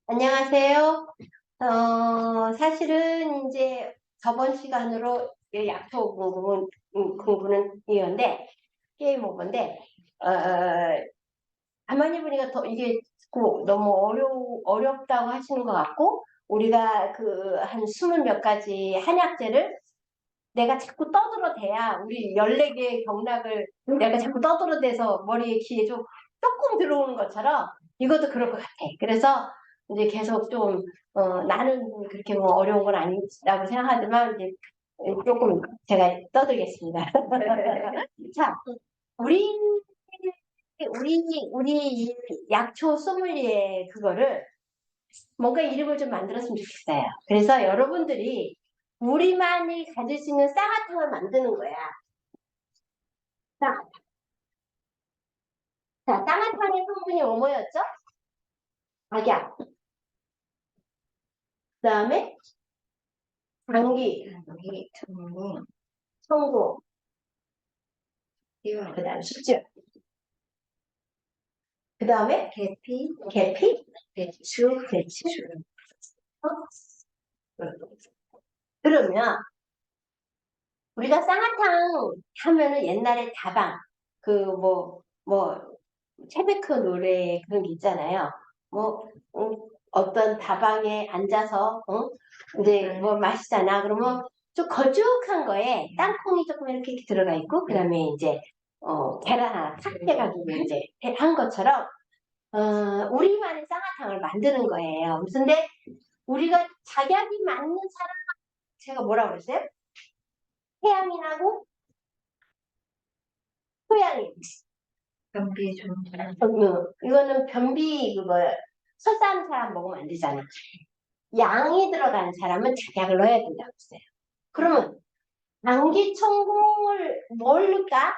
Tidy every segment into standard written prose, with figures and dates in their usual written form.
안녕하세요. 사실은 이제 저번 시간으로 약초 공부는 이었는데, 게임 오버인데, 어, 가만히 보니까 더 이게 너무 어렵다고 하시는 것 같고, 우리가 그 한 20몇 가지 한약재를 내가 자꾸 떠들어대야 우리 14개의 경락을 내가 자꾸 떠들어대서 머리에 귀에 좀 조금 들어오는 것처럼 이것도 그럴 것 같아. 그래서 이제 계속 좀 나는 그렇게 뭐 어려운 건 아니라고 생각하지만 이제 조금 제가 떠들겠습니다. 자, 우리 우리 이 약초 소믈리에 그거를 뭔가 이름을 좀 만들었으면 좋겠어요. 그래서 여러분들이 우리만이 가질 수 있는 쌍화탕을 만드는 거야. 쌍화탕. 자, 쌍화탕의 성분이 뭐였죠? 박약. 그 다음에 당귀, 청고, 그 다음에 숙주. 그 다음에 계피, 배추. 어? 그러면 우리가 쌍화탕 하면은 옛날에 다방 뭐 채베크 노래 그런 게 있잖아요. 뭐 어떤 다방에 앉아서 이제 뭐 마시잖아. 그러면 좀 걸쭉한 거에 땅콩이 조금 이렇게 들어가 있고 그다음에 이제 계란 하나 탁 해가지고 이제 한 것처럼 우리만의 쌍화탕을 만드는 거예요. 근데 우리가 작약이 맞는 사람 제가 뭐라고 그랬어요? 태양이 나고 토양이 변비 좀. 이거는 변비 그거 설사하는 사람 먹으면 안 되잖아. 양이 들어가는 사람은 작약을 넣어야 된다고 했어요. 그러면 당기청공을 뭘 넣을까?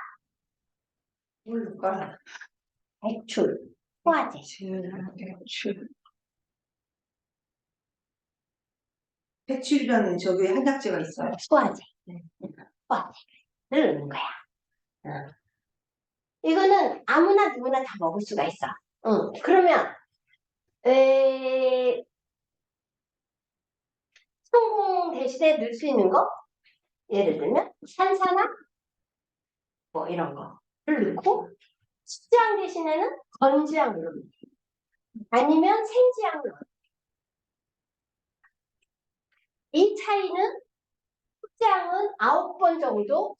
뭘까? 배출, 소화제. 배출이라는 저기 한약재가 있어요. 소화제. 소화제를 넣는 거야. 어. 이거는 아무나 누구나 다 먹을 수가 있어. 그러면 성공 대신에 넣을 수 있는 거? 예를 들면 산사나 뭐 이런 거를 넣고 숙주향 대신에는 건지향을 넣는 아니면 생지향을 넣는 이 차이는 숙주향은 9번 정도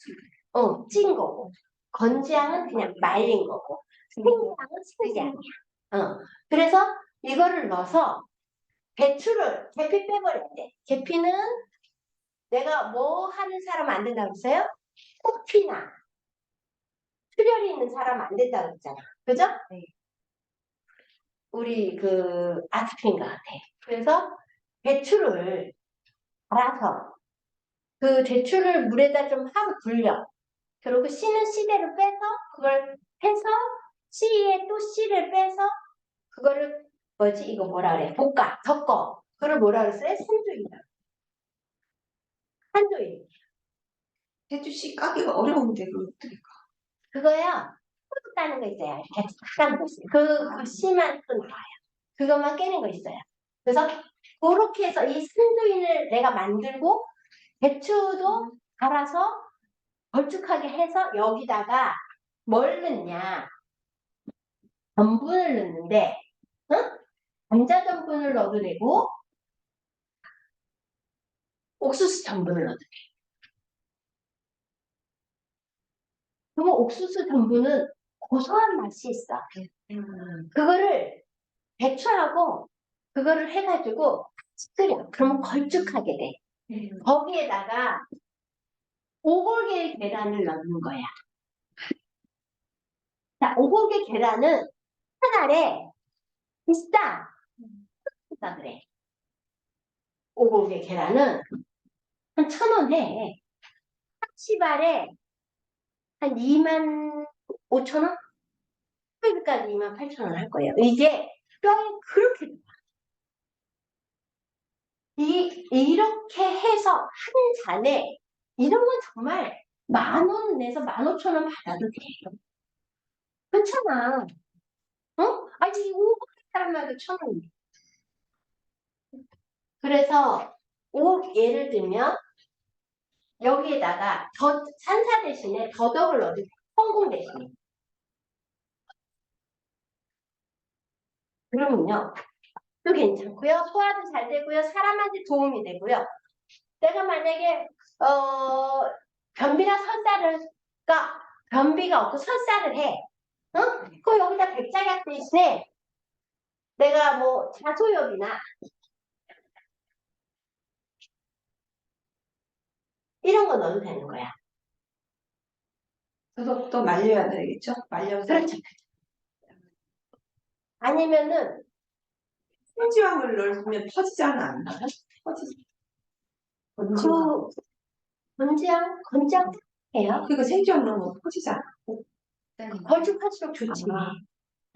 찐 거고 건지향은 그냥 말린 거고 생지향은 생지향이야. 그래서 이거를 넣어서 배추를 계피 빼버려야 돼. 계피는 내가 뭐 하는 사람 안 된다고 그랬어요? 코피나 출혈이 있는 사람 안 된다고 그랬잖아. 그죠? 네. 우리 그 아토피인 것 같아. 그래서 배추를 갈아서 그 배추를 물에다 좀 하루 불려. 그리고 씨는 씨대로 빼서 그걸 해서 씨에 또 씨를 빼서 그거를 뭐지 이거 뭐라 그래? 볶아, 섞어. 그걸 뭐라 그랬어요? 산조이다. 산조이. 배추씨 까기가 어려운데 그걸 어떻게 까? 그거야. 푸드 따는 거 있어요. 이렇게 탁 거 있어요. 그 씨만 또 나와요. 그것만 깨는 거 있어요. 그래서 그렇게 해서 이 산조이를 내가 만들고 배추도 갈아서 걸쭉하게 해서 여기다가 뭘 넣냐? 전분을 넣는데, 응? 감자 전분을 넣어도 되고, 옥수수 전분을 넣어도 돼. 그러면 옥수수 전분은 고소한 맛이 있어. 그거를 배추하고 그거를 해가지고 끓여. 그러면 걸쭉하게 돼. 거기에다가 오골계 계란을 넣는 거야. 자, 오골계 계란은 한 알에 비싸. 비싸 그래. 오골계 계란은 한 1,000원 해. 시발에 한 2만 5천 원? 토요일까지 2만 8천 원 할 거예요. 이게 뼈에 그렇게 이렇게 해서 한 잔에 이런 건 정말 10,000원 내서 15,000원 받아도 돼요. 그렇잖아. 어? 아니 사람마다 1,000원이에요. 그래서 예를 들면 여기에다가 산사 대신에 더덕을 넣어도 홍콩 대신에. 그러면요. 또 괜찮고요. 소화도 잘 되고요. 사람한테 도움이 되고요. 내가 만약에 변비나 설사를 변비가 없고 설사를 해. 어? 그럼 여기다 백작약 대신에 내가 뭐 자소엽이나 이런 거 넣어도 되는 거야. 더덕도 말려야 되겠죠? 말려서 그렇죠. 아니면은 생지황을 넣으면 퍼지지 않아요? 퍼지지. 그 건장해요. 그러니까 생지황 넣으면 퍼지잖아. 걸쭉할수록 좋지. 아.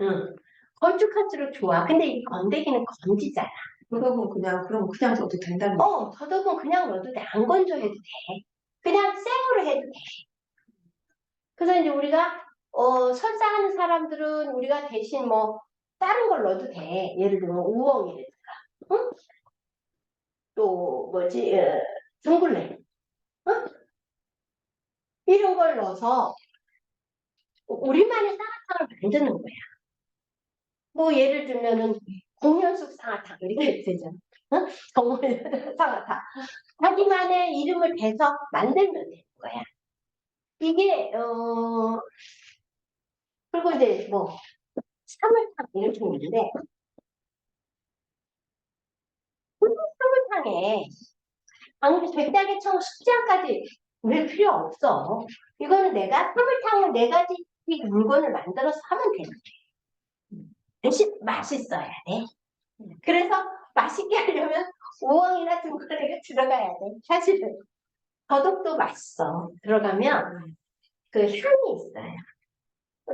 응. 걸쭉할수록 좋아. 근데 이 건더기는 건지잖아. 더덕은 그럼 그냥 넣어도 된다는 거. 더덕은 그냥 넣어도 돼. 안 건조해도 돼. 그냥 생으로 해도 돼. 그래서 이제 우리가 설사하는 사람들은 우리가 대신 뭐 다른 걸 넣어도 돼. 예를 들면 우엉이라든가, 응? 또 뭐지, 둥글레, 응? 이런 걸 넣어서 우리만의 쌍화탕을 만드는 거야. 뭐 예를 들면은 공연숙 쌍화탕 이렇게 되잖아. 응? 정말 쌍화탕. 자기만의 이름을 대서 만들면 되는 거야. 이게 그리고 이제 뭐 사물탕 이렇게 있는데 사물탕에 아무리 백작이처럼 숙지향까지 넣을 필요 없어. 이거는 내가 사물탕을 4가지 물건을 만들어서 하면 되는 거야. 대신 맛있어야 돼. 그래서 맛있게 하려면 우엉이나 둥그레가 들어가야 돼. 사실은 더덕도 맛있어. 들어가면 그 향이 있어요.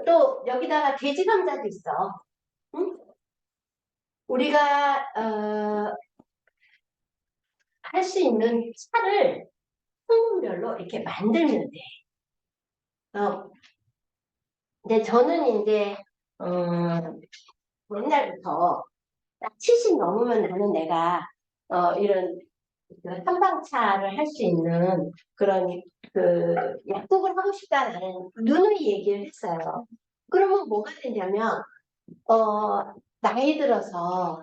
또 여기다가 돼지 감자도 있어. 응? 우리가 할 수 있는 차를 성분별로 이렇게 만들면 돼. 근데 저는 이제 옛날부터 딱 70 넘으면 나는 내가 이런 그 한방차를 할 수 있는 그런 그 약국을 하고 싶다는 누누이 얘기를 했어요. 그러면 뭐가 되냐면 나이 들어서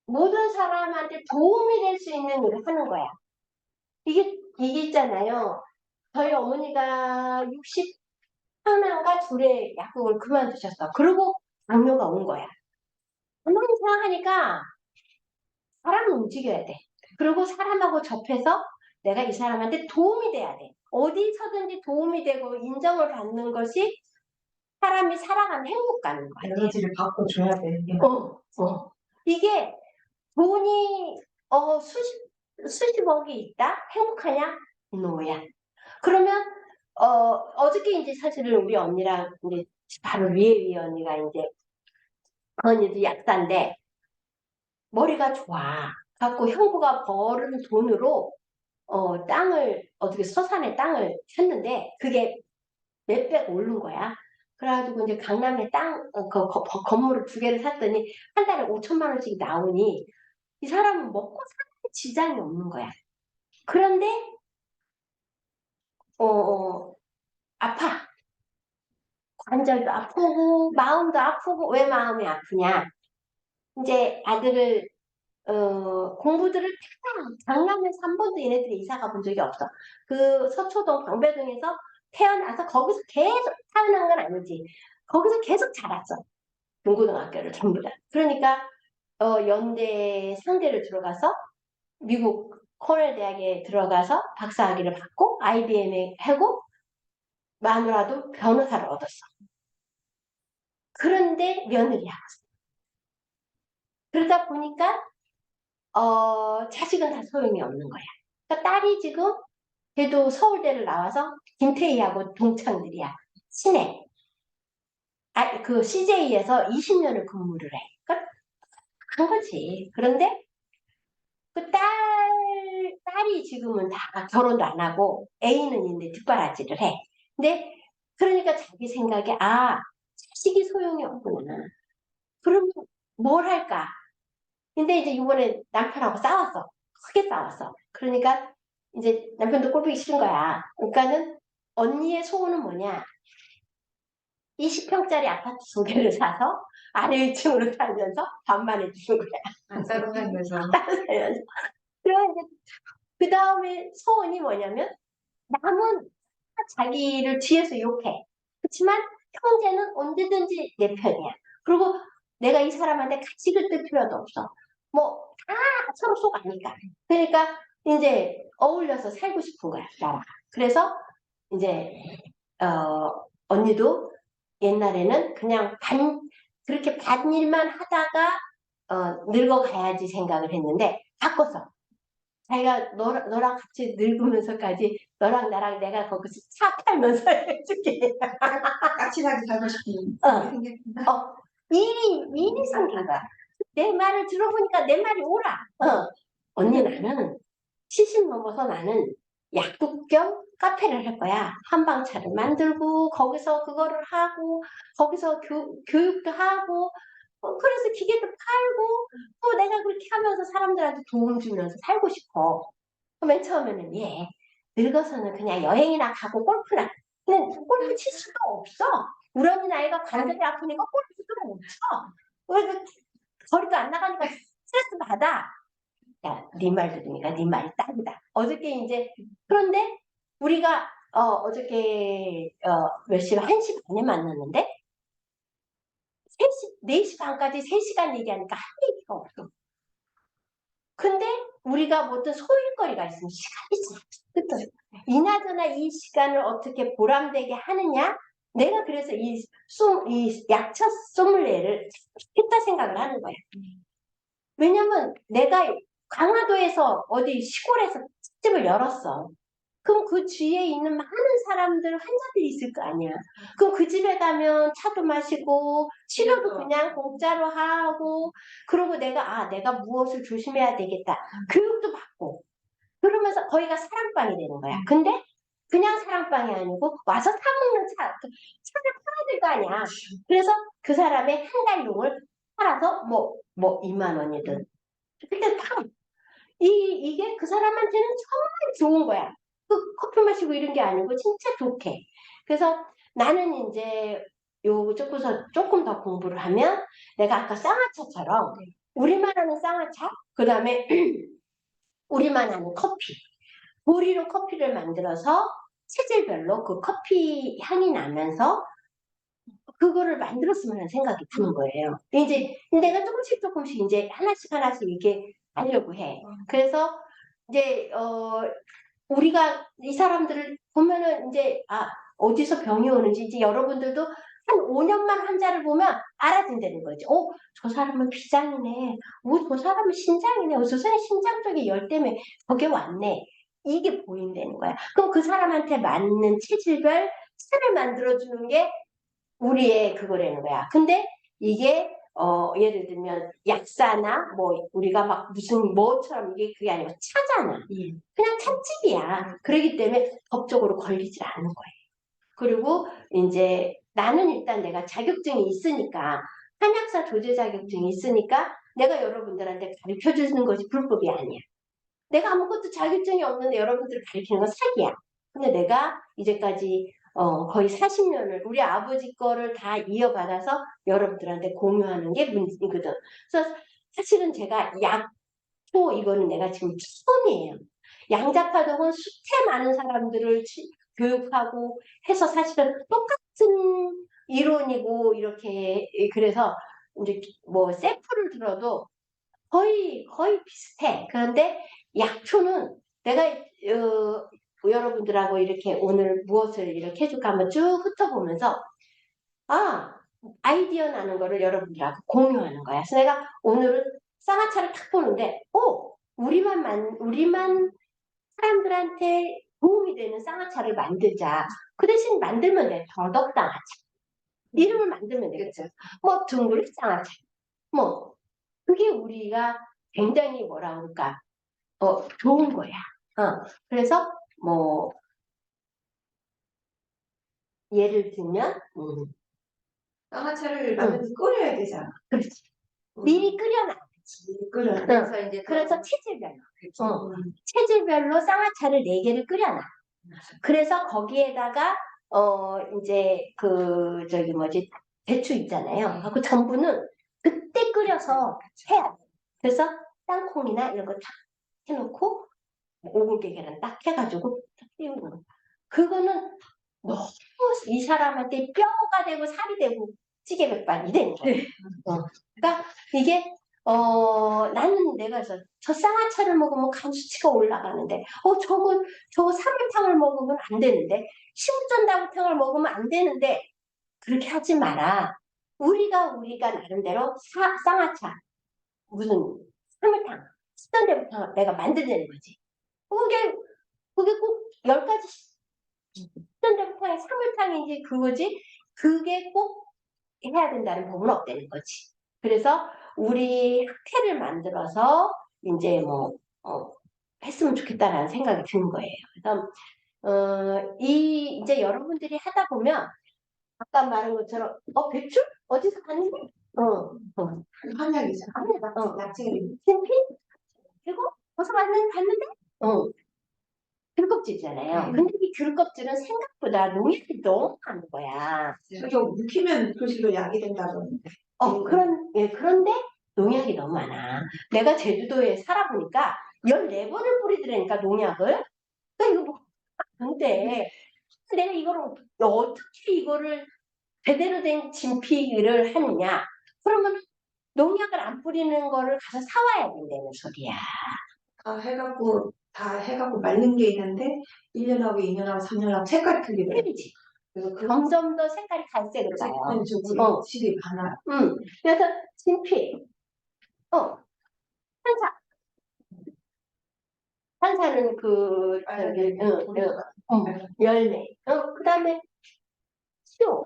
모든 사람한테 도움이 될 수 있는 일을 하는 거야. 이게 있잖아요. 저희 어머니가 60 하나가 둘의 약국을 그만두셨어. 그리고 당뇨가 온 거야. 가만히 생각하니까 사람을 움직여야 돼. 그리고 사람하고 접해서 내가 이 사람한테 도움이 돼야 돼. 어디서든지 도움이 되고 인정을 받는 것이 사람이 살아가는 행복 가는 거야. 에너지를 바꿔줘야 돼. 이게 돈이 수십억이 있다? 행복하냐? 노야. 그러면 어저께 이제 사실은 우리 언니랑 이제 바로 위에 언니가 이제 그 언니도 약사인데 머리가 좋아. 갖고 형부가 벌은 돈으로 땅을 어떻게 서산에 땅을 샀는데 그게 몇백 오른 거야. 그래가지고 이제 강남에 건물을 2개를 샀더니 한 달에 5천만 원씩 나오니 이 사람은 먹고 사는 지장이 없는 거야. 그런데 아파. 관절도 아프고 마음도 아프고 왜 마음이 아프냐? 이제 아들을 공부들을 강남에서 한 번도 얘네들이 이사 가본 적이 없어. 그 서초동 방배동에서 태어나서 거기서 계속 태어난 건 아니지. 거기서 계속 자랐어. 중고등학교를 전부 다. 그러니까 연대 상대를 들어가서 미국 코넬 대학에 들어가서 박사학위를 받고 IBM에 하고 마누라도 변호사를 얻었어. 그런데 며느리야. 그러다 보니까 자식은 다 소용이 없는 거야. 그러니까 딸이 지금 걔도 서울대를 나와서 김태희하고 동창들이야. 친해. 그 CJ에서 20년을 근무를 해. 그러니까 한 거지. 그런데 그 딸이 지금은 다 결혼도 안 하고 애인은 있는데 뒷바라지를 해. 근데 그러니까 자기 생각에 자식이 소용이 없구나. 그러면 뭘 할까? 근데 이제 이번에 남편하고 싸웠어. 크게 싸웠어. 그러니까 이제 남편도 꼴보기 싫은 거야. 그러니까는 언니의 소원은 뭐냐? 20평짜리 아파트 2개를 사서 아래 1층으로 살면서 반만 해주는 거야. 안 따로 살면서. 따로 살면서. 그럼 이제 그 다음에 소원이 뭐냐면 남은 자기를 뒤에서 욕해. 그렇지만 형제는 언제든지 내 편이야. 그리고 내가 이 사람한테 같이 긁을 필요도 없어. 뭐 다 서로 속 아니까. 그러니까 이제 어울려서 살고 싶은 거야, 나랑. 그래서 이제 언니도 옛날에는 그냥 그렇게 반일만 하다가 늙어가야지 생각을 했는데 바꿨어. 자기가 너랑 같이 늙으면서까지 너랑 나랑 내가 거기서 차 팔면서 해줄게. 까칠하게 살고 싶은 어. 마음이 생겼구나. 미인이 생긴 거야. 내 말을 들어보니까 내 말이 옳아. 언니 나는 70 넘어서 나는 약국 겸 카페를 할 거야. 한방차를 만들고 거기서 그거를 하고 거기서 교육도 하고 그래서 기계도 팔고 또 내가 그렇게 하면서 사람들한테 도움 주면서 살고 싶어. 맨 처음에는 얘 늙어서는 그냥 여행이나 가고 골프나 그냥 골프 칠 수도 없어. 우리 언니 나이가 관절이 아프니까 골프도 못 쳐. 그래서 거리도 안 나가니까 스트레스 받아. 야, 네 말 들으니까 네 말이 딱이다. 어저께 이제 그런데 우리가 어저께 몇 시간 1시 반에 만났는데 3시, 4시 반까지 3시간 얘기하니까 할 얘기가 없어. 근데 우리가 뭐 어떤 소일거리가 있으면 시간이 잘 끝어요. 이나저나 이 시간을 어떻게 보람되게 하느냐? 내가 그래서 이 약초 소믈리에를 했다 생각을 하는 거야. 왜냐면 내가 강화도에서 어디 시골에서 집을 열었어. 그럼 그 주위에 있는 많은 사람들, 환자들이 있을 거 아니야. 그럼 그 집에 가면 차도 마시고, 치료도 그냥 공짜로 하고, 그러고 내가 무엇을 조심해야 되겠다. 교육도 받고. 그러면서 거기가 사랑방이 되는 거야. 근데 그냥 사랑방이 아니고 와서 사먹는 차를 팔아야 될 거 아니야. 그래서 그 사람의 한 달용을 팔아서 뭐 2만 원이든. 그때 다 이게 그 사람한테는 정말 좋은 거야. 그 커피 마시고 이런 게 아니고 진짜 좋게. 그래서 나는 이제 요 조금 더 공부를 하면 내가 아까 쌍화차처럼 우리만 하는 쌍화차, 그 다음에 우리만 하는 커피, 보리로 커피를 만들어서 체질별로 그 커피 향이 나면서 그거를 만들었으면 하는 생각이 드는 거예요. 이제 내가 조금씩 이제 하나씩 이렇게 하려고 해. 그래서 이제 우리가 이 사람들을 보면은 이제 어디서 병이 오는지 이제 여러분들도 한 5년만 환자를 보면 알아진다는 거지. 저 사람은 비장이네. 저 사람은 신장이네. 저 사람 신장 쪽에 열 때문에 저게 왔네. 이게 보인다는 거야. 그럼 그 사람한테 맞는 체질별 차를 만들어주는 게 우리의 그거라는 거야. 근데 이게 예를 들면 약사나 뭐 우리가 막 무슨 뭐처럼 이게 그게 아니고 차잖아. 그냥 찻집이야. 그렇기 때문에 법적으로 걸리질 않는 거예요. 그리고 이제 나는 일단 내가 자격증이 있으니까 한약사 조제 자격증이 있으니까 내가 여러분들한테 가르쳐 주는 것이 불법이 아니야. 내가 아무것도 자격증이 없는데 여러분들을 가르치는 건 사기야. 근데 내가 이제까지 거의 40년을 우리 아버지 거를 다 이어받아서 여러분들한테 공유하는 게 문제거든. 그래서 사실은 제가 약초 이거는 내가 지금 처음이에요. 양자파독은 숱해 많은 사람들을 교육하고 해서 사실은 똑같은 이론이고 이렇게 그래서 이제 뭐 샘플을 들어도 거의 비슷해. 그런데 약초는 내가 여러분들하고 이렇게 오늘 무엇을 이렇게 해줄까 한번 쭉 훑어보면서 아이디어 나는 거를 여러분들하고 공유하는 거야. 그래서 내가 오늘은 쌍화차를 탁 보는데 우리만 사람들한테 도움이 되는 쌍화차를 만들자. 그 대신 만들면 돼. 더덕쌍화차. 이름을 만들면 되겠죠. 뭐 둥그리 쌍화차. 뭐 그게 우리가 굉장히 뭐라 그럴까 좋은 거야. 그래서 뭐 예를 들면 쌍화차를 만들면 끓여야 되잖아. 그렇지. 미리 끓여놔. 끓여. 그래서 이제 그래서 체질별로. 어. 음. 체질별로 쌍화차를 4개를 끓여놔. 그래서 거기에다가 이제 그 저기 뭐지 대추 있잖아요. 그 전부는 그때 끓여서 해야 돼. 그래서 땅콩이나 이런 거 탁 해놓고 오골계 계란 딱 해가지고 딱 띄우는 거. 그거는 너무 이 사람한테 뼈가 되고 살이 되고 찌개백반이 되는 거야. 그러니까 이게 나는 내가 그래서 저 쌍화차를 먹으면 간 수치가 올라가는데 저거 삼계탕을 먹으면 안 되는데 시금전다구탕을 먹으면 안 되는데 그렇게 하지 마라. 우리가 나름대로 쌍화차 무슨 삼계탕 쓰던 데부터 내가 만들자는 거지. 그게 꼭 10가지 쓰던 데부터 삼계탕인지 그거지. 그게 꼭 해야 된다는 법은 없다는 거지. 그래서 우리 학회를 만들어서 이제 했으면 좋겠다라는 생각이 드는 거예요. 그래서 이제 여러분들이 하다 보면 아까 말한 것처럼 배출 어디서 봤는데? 한약이죠. 야채 진피 그리고 어디서 봤는데? 귤껍질이잖아요. 근데 이 귤껍질은 생각보다 농약이 너무 많은 거야. 저기 묵히면 표시로 약이 된다던데. 그런데 농약이 너무 많아. 내가 제주도에 살아보니까 14번을 뿌리더라니까 농약을. 그러니까 이거 근데 내가 이거를 어떻게 이거를 제대로 된 진피를 하느냐? 그러면 농약을 안 뿌리는 거를 가서 사와야 된다는 소리야. 다 해갖고 말린 게 있는데 1년하고 2년하고 3년하고 색깔이 틀리더라고요. 그렇지. 그래서 점점 더 색깔이 갈색으로 가요. 실이 많아요. 그래서 진피, 한사. 한사는 열매. 그 다음에 시오.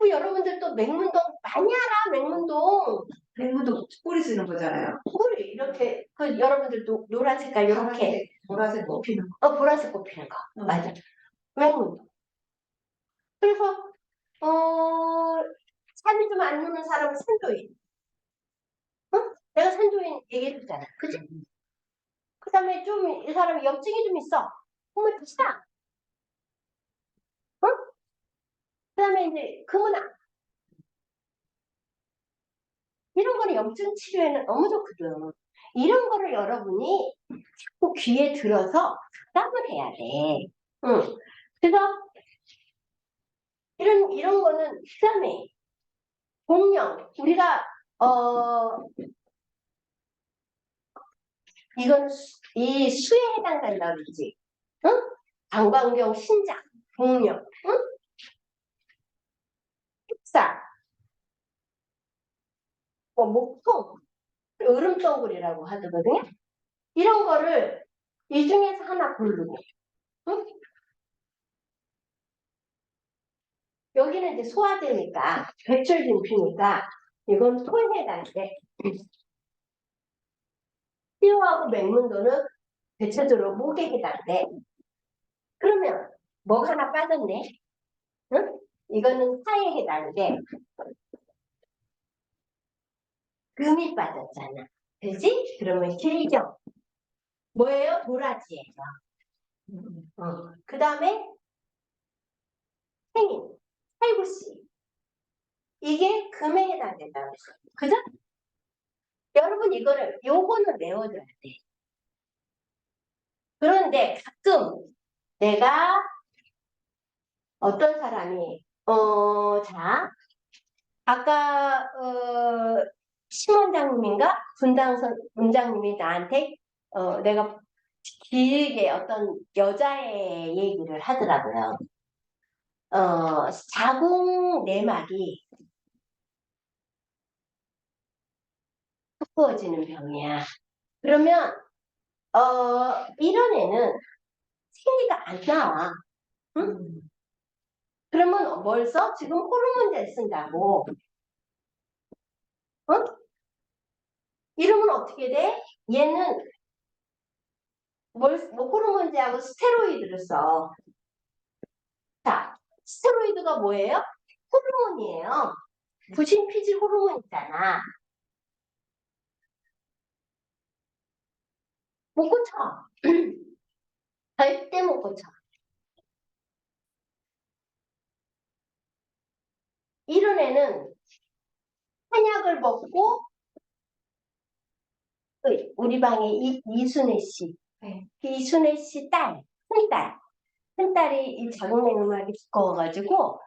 여러분들 또 맹문동 많이 알아, 맹문동. 맹문도 뿌리 쓰는 거잖아요. 뿌리 이렇게 여러분들 노란 색깔 이렇게 보라색 뽑히는 거. 보라색 꼽히는 거. 맞아. 맹문동. 그래서 잠이 좀 안 오는 사람은 산조인. 내가 산조인 얘기해줬잖아. 그치? 그 다음에 좀 이 사람이 염증이 좀 있어. 정말 비싸. 그 다음에 이제 금은아. 이런 거는 염증 치료에는 너무 좋거든. 이런 거를 여러분이 자꾸 귀에 들어서 답답을 해야 돼. 그래서 이런 거는 그다음에 공룡 우리가 이건 이 수에 해당된다고 그러지. 응? 방광경, 신장, 공룡, 응? 흑사, 목통, 으름덩굴이라고 하거든요. 이런 거를 이 중에서 하나 고르고, 응? 여기는 이제 소화되니까 배출진피니까 이건 소에 해당돼. 시오하고 맹문도는 대체적으로 목에 해당돼. 그러면 뭐 하나 빠졌네? 응? 이거는 사에 해당돼. 금이 빠졌잖아. 그지? 그러면 길경. 뭐예요? 도라지예요. 그 다음에 생인, 살구씨. 이게 금에 해당된다고 했어요. 그죠? 여러분 요거는 외워줘야 돼. 그런데 가끔 내가 어떤 사람이 자 아까 심원장님인가 문장님이 나한테 내가 길게 어떤 여자의 얘기를 하더라고요. 자궁 내막이 두꺼워지는 병이야. 그러면 이런 애는 생리가 안 나와. 응? 그러면 뭘 써? 지금 호르몬제 쓴다고. 이러면 어떻게 돼? 얘는 호르몬제하고 스테로이드를 써. 자, 스테로이드가 뭐예요? 호르몬이에요. 부신피질 호르몬 있잖아. 못 고쳐. 절대 못 고쳐. 이런 애는 한약을 먹고 우리 방에 이순애 씨, 네. 이순애 씨 큰딸이 이 자궁내막이 두꺼워가지고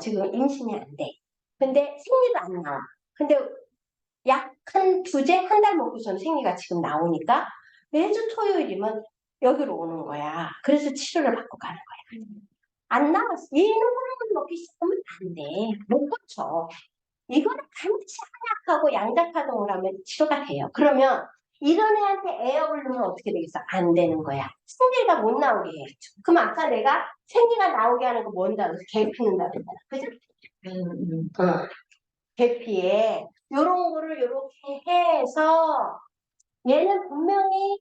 지금 임신이 안 돼. 근데 생리가 안 나와. 근데 약 한 두제 한 달 먹고선 생리가 지금 나오니까 매주 토요일이면 여기로 오는 거야. 그래서 치료를 받고 가는 거야. 안 나왔어. 얘는 호르몬 먹기 시작하면 안 돼. 못 고쳐. 이거는 반드시 한약하고 양자파동을 하면 치료가 돼요. 그러면 이런 애한테 애역을 넣으면 어떻게 되겠어? 안 되는 거야. 생리가 못 나오게 해. 그럼 아까 내가 생리가 나오게 하는 거 뭔다 그래서 계피는다 그랬잖아. 그죠? 어. 계피에 요런 거를 요렇게 해서 얘는 분명히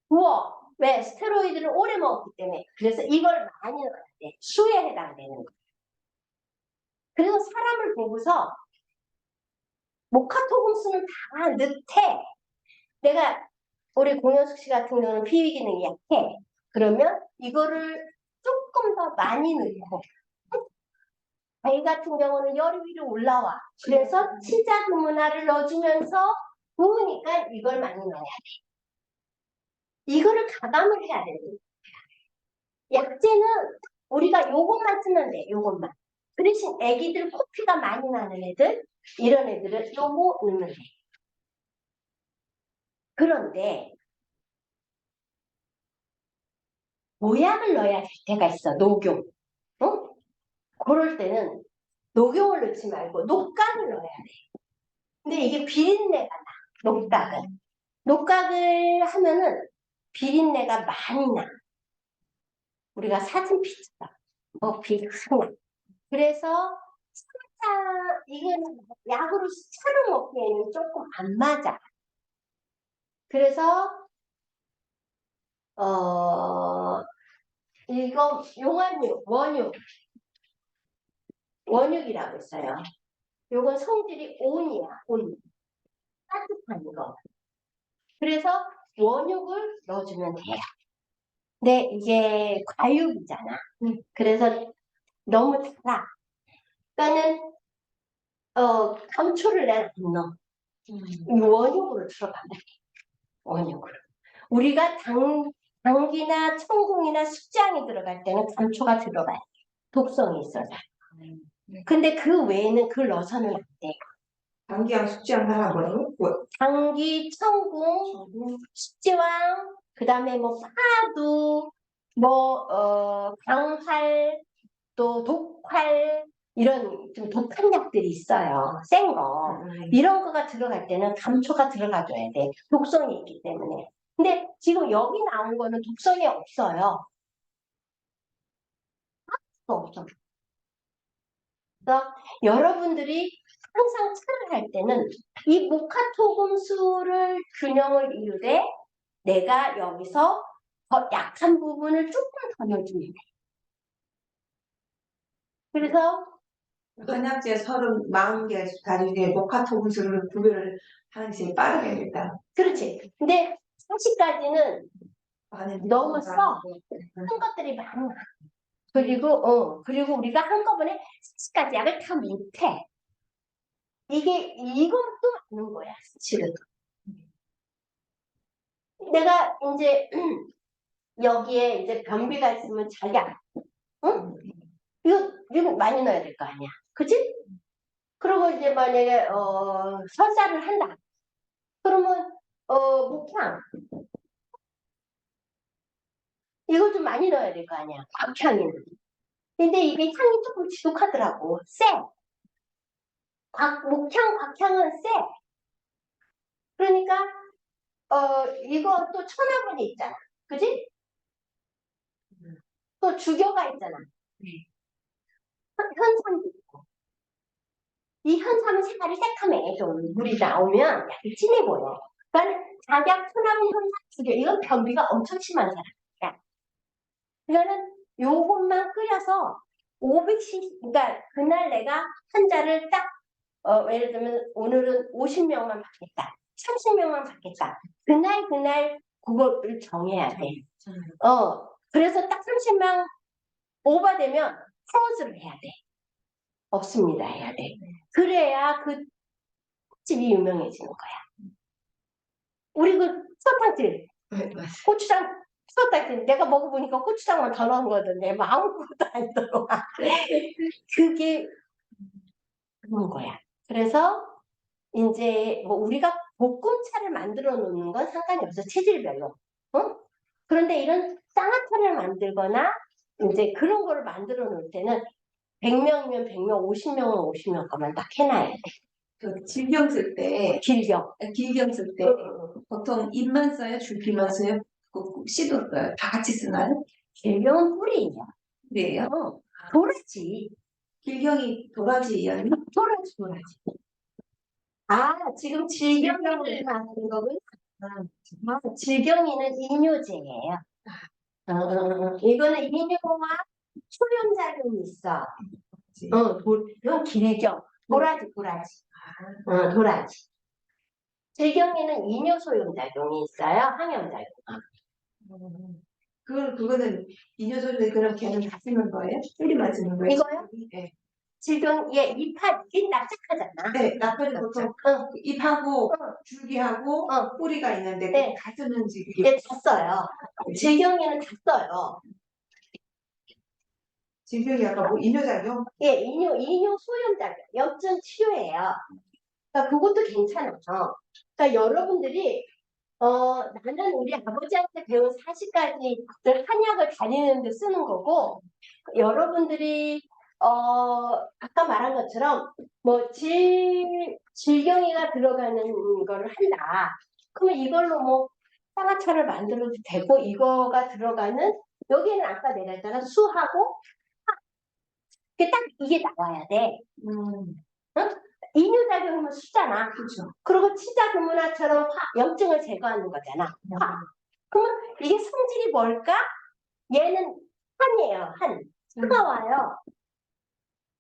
부어. 왜? 스테로이드를 오래 먹었기 때문에. 그래서 이걸 많이 넣어야 돼. 수에 해당되는 거. 그래서 사람을 보고서 모카토금수는 다 넣대. 내가 우리 공현숙 씨 같은 경우는 피위 기능이 약해. 그러면 이거를 조금 더 많이 넣고 아이 같은 경우는 열이 위로 올라와. 그래서 치자 금은화를 넣어주면서 부으니까 이걸 많이 넣어야 돼. 이거를 가감을 해야 돼. 약재는 우리가 요것만 쓰면 돼. 요것만. 그 대신 애기들 코피가 많이 나는 애들 이런 애들은 요거 넣으면 돼. 그런데 모약을 넣어야 될 때가 있어. 녹용. 어? 그럴 때는 녹용을 넣지 말고 녹각을 넣어야 돼. 근데 이게 비린내가 나. 녹각은. 녹각을 하면은 비린내가 많이 나. 우리가 사진 피잖아. 비린내. 그래서 이거는 약으로 차로 먹기에는 조금 안 맞아. 그래서 이거 용환육, 원육이라고 있어요. 요건 성질이 온이야, 온. 따뜻한 거. 그래서 원육을 넣어주면 돼요. 근데 이게 과육이잖아. 그래서 너무 달아. 그러니까는 감초를 내가 안 넣어. 이 원육으로 들어가면 돼. 원육으로. 우리가 당귀나 청궁이나 숙장이 들어갈 때는 감초가 들어가요. 독성이 있어서. 근데 그 외에는 그걸 넣어서는 안 돼. 당기랑 숙지한 사람은 당귀, 청궁, 숙지왕, 그 다음에 뭐 파두, 강활, 또 독활, 이런 좀 독한 약들이 있어요. 센 거. 이런 거가 들어갈 때는 감초가 들어가줘야 돼. 독성이 있기 때문에. 근데 지금 여기 나온 거는 독성이 없어요. 없어. 그래서 여러분들이 항상 차를 할 때는 이 모카토금수를 균형을 이루되 내가 여기서 더 약한 부분을 조금 더 넣어주면 돼. 그래서 한약재 40개 가지고 모카토금수를 구별을 하는 게 빠르겠다. 그렇지. 근데 40가지는 너무 써. 큰 것들이 많아. 그리고 우리가 한꺼번에 40가지 약을 다 못해. 이것도 맞는 거야, 사실은. 내가 이제 여기에 이제 변비가 있으면 자기야, 응? 이거 많이 넣어야 될 거 아니야. 그치? 그리고 이제 만약에, 설사를 한다. 그러면, 목향. 이거 좀 많이 넣어야 될 거 아니야. 곽향이는. 근데 이게 향이 조금 지독하더라고. 쎄. 곽향은 쎄. 그러니까, 이거 또 천화분이 있잖아. 그지? 또 주교가 있잖아. 현삼도 있고. 이 현삼은 색깔이 새카매. 좀 물이 나오면 약간 진해 보여. 그러니까 작약, 천암, 현삼, 주교. 이건 변비가 엄청 심한 사람이야. 그러니까는 요것만 끓여서 500cc, 그러니까 그날 내가 한 잔을 딱 예를 들면 오늘은 50명만 받겠다. 30명만 받겠다. 그날 그거를 정해야 돼. 그래서 딱 30명 오버되면 클로즈를 해야 돼. 없습니다 해야 돼. 그래야 그 집이 유명해지는 거야. 우리 그 수어탕집 네, 맞아요. 고추장 수어탕집 내가 먹어보니까 고추장만 더 넣은 거던데 뭐 아무것도 안 들어가. 그게 그런 거야. 그래서 이제 뭐 우리가 볶음차를 만들어 놓는 건 상관이 없어. 체질별로. 어? 그런데 이런 쌍화차를 만들거나 이제 그런 거를 만들어 놓을 때는 100명이면 100명, 50명은 50명 거만 딱 해놔야 돼. 그 질경 쓸 때, 길경. 길경 쓸 때, 보통 잎만 써요? 줄기만 써요? 그 씨도 써요? 다 같이 쓰나요? 길경은 뿌리냐? 그래요? 도라지. 길경이 도라지예요? 도라지. 아, 지금 질경이를 말하는 거군. 질경이는 이뇨제예요. 이거는 이뇨와 수용작용이 있어. 이건 길경. 도라지. 도라지. 질경에는 이뇨 소용작용이 있어요. 항염작용. 그거는 이녀소리 그럼 걔는 다 쓰는 거예요? 뿌리만 쓰는 거예요? 이거요? 네. 질경, 얘 잎이 납작하잖아. 네, 나팔이 보통 잎하고 줄기하고 뿌리가 있는데 네. 다 쓰는지 얘 다 써요. 질경에는 다 써요. 질경이 아까 뭐 이뇨작용? 예, 이뇨 소염작용. 염증 치료예요. 그러니까 그것도 괜찮아요. 그러니까 여러분들이 나는 우리 아버지한테 배운 40가지를 한약을 다니는데 쓰는 거고 여러분들이 아까 말한 것처럼 뭐 질경이가 들어가는 거를 한다. 그러면 이걸로 뭐 쌍화차를 만들어도 되고 이거가 들어가는 여기는 아까 내가 했잖아 수하고 이게 나와야 돼. 응? 이뇨작용이면 수잖아. 그렇죠. 그리고 치자구문화처럼 염증을 제거하는 거잖아. 그러면 이게 성질이 뭘까? 얘는 한이에요. 한. 차가워요.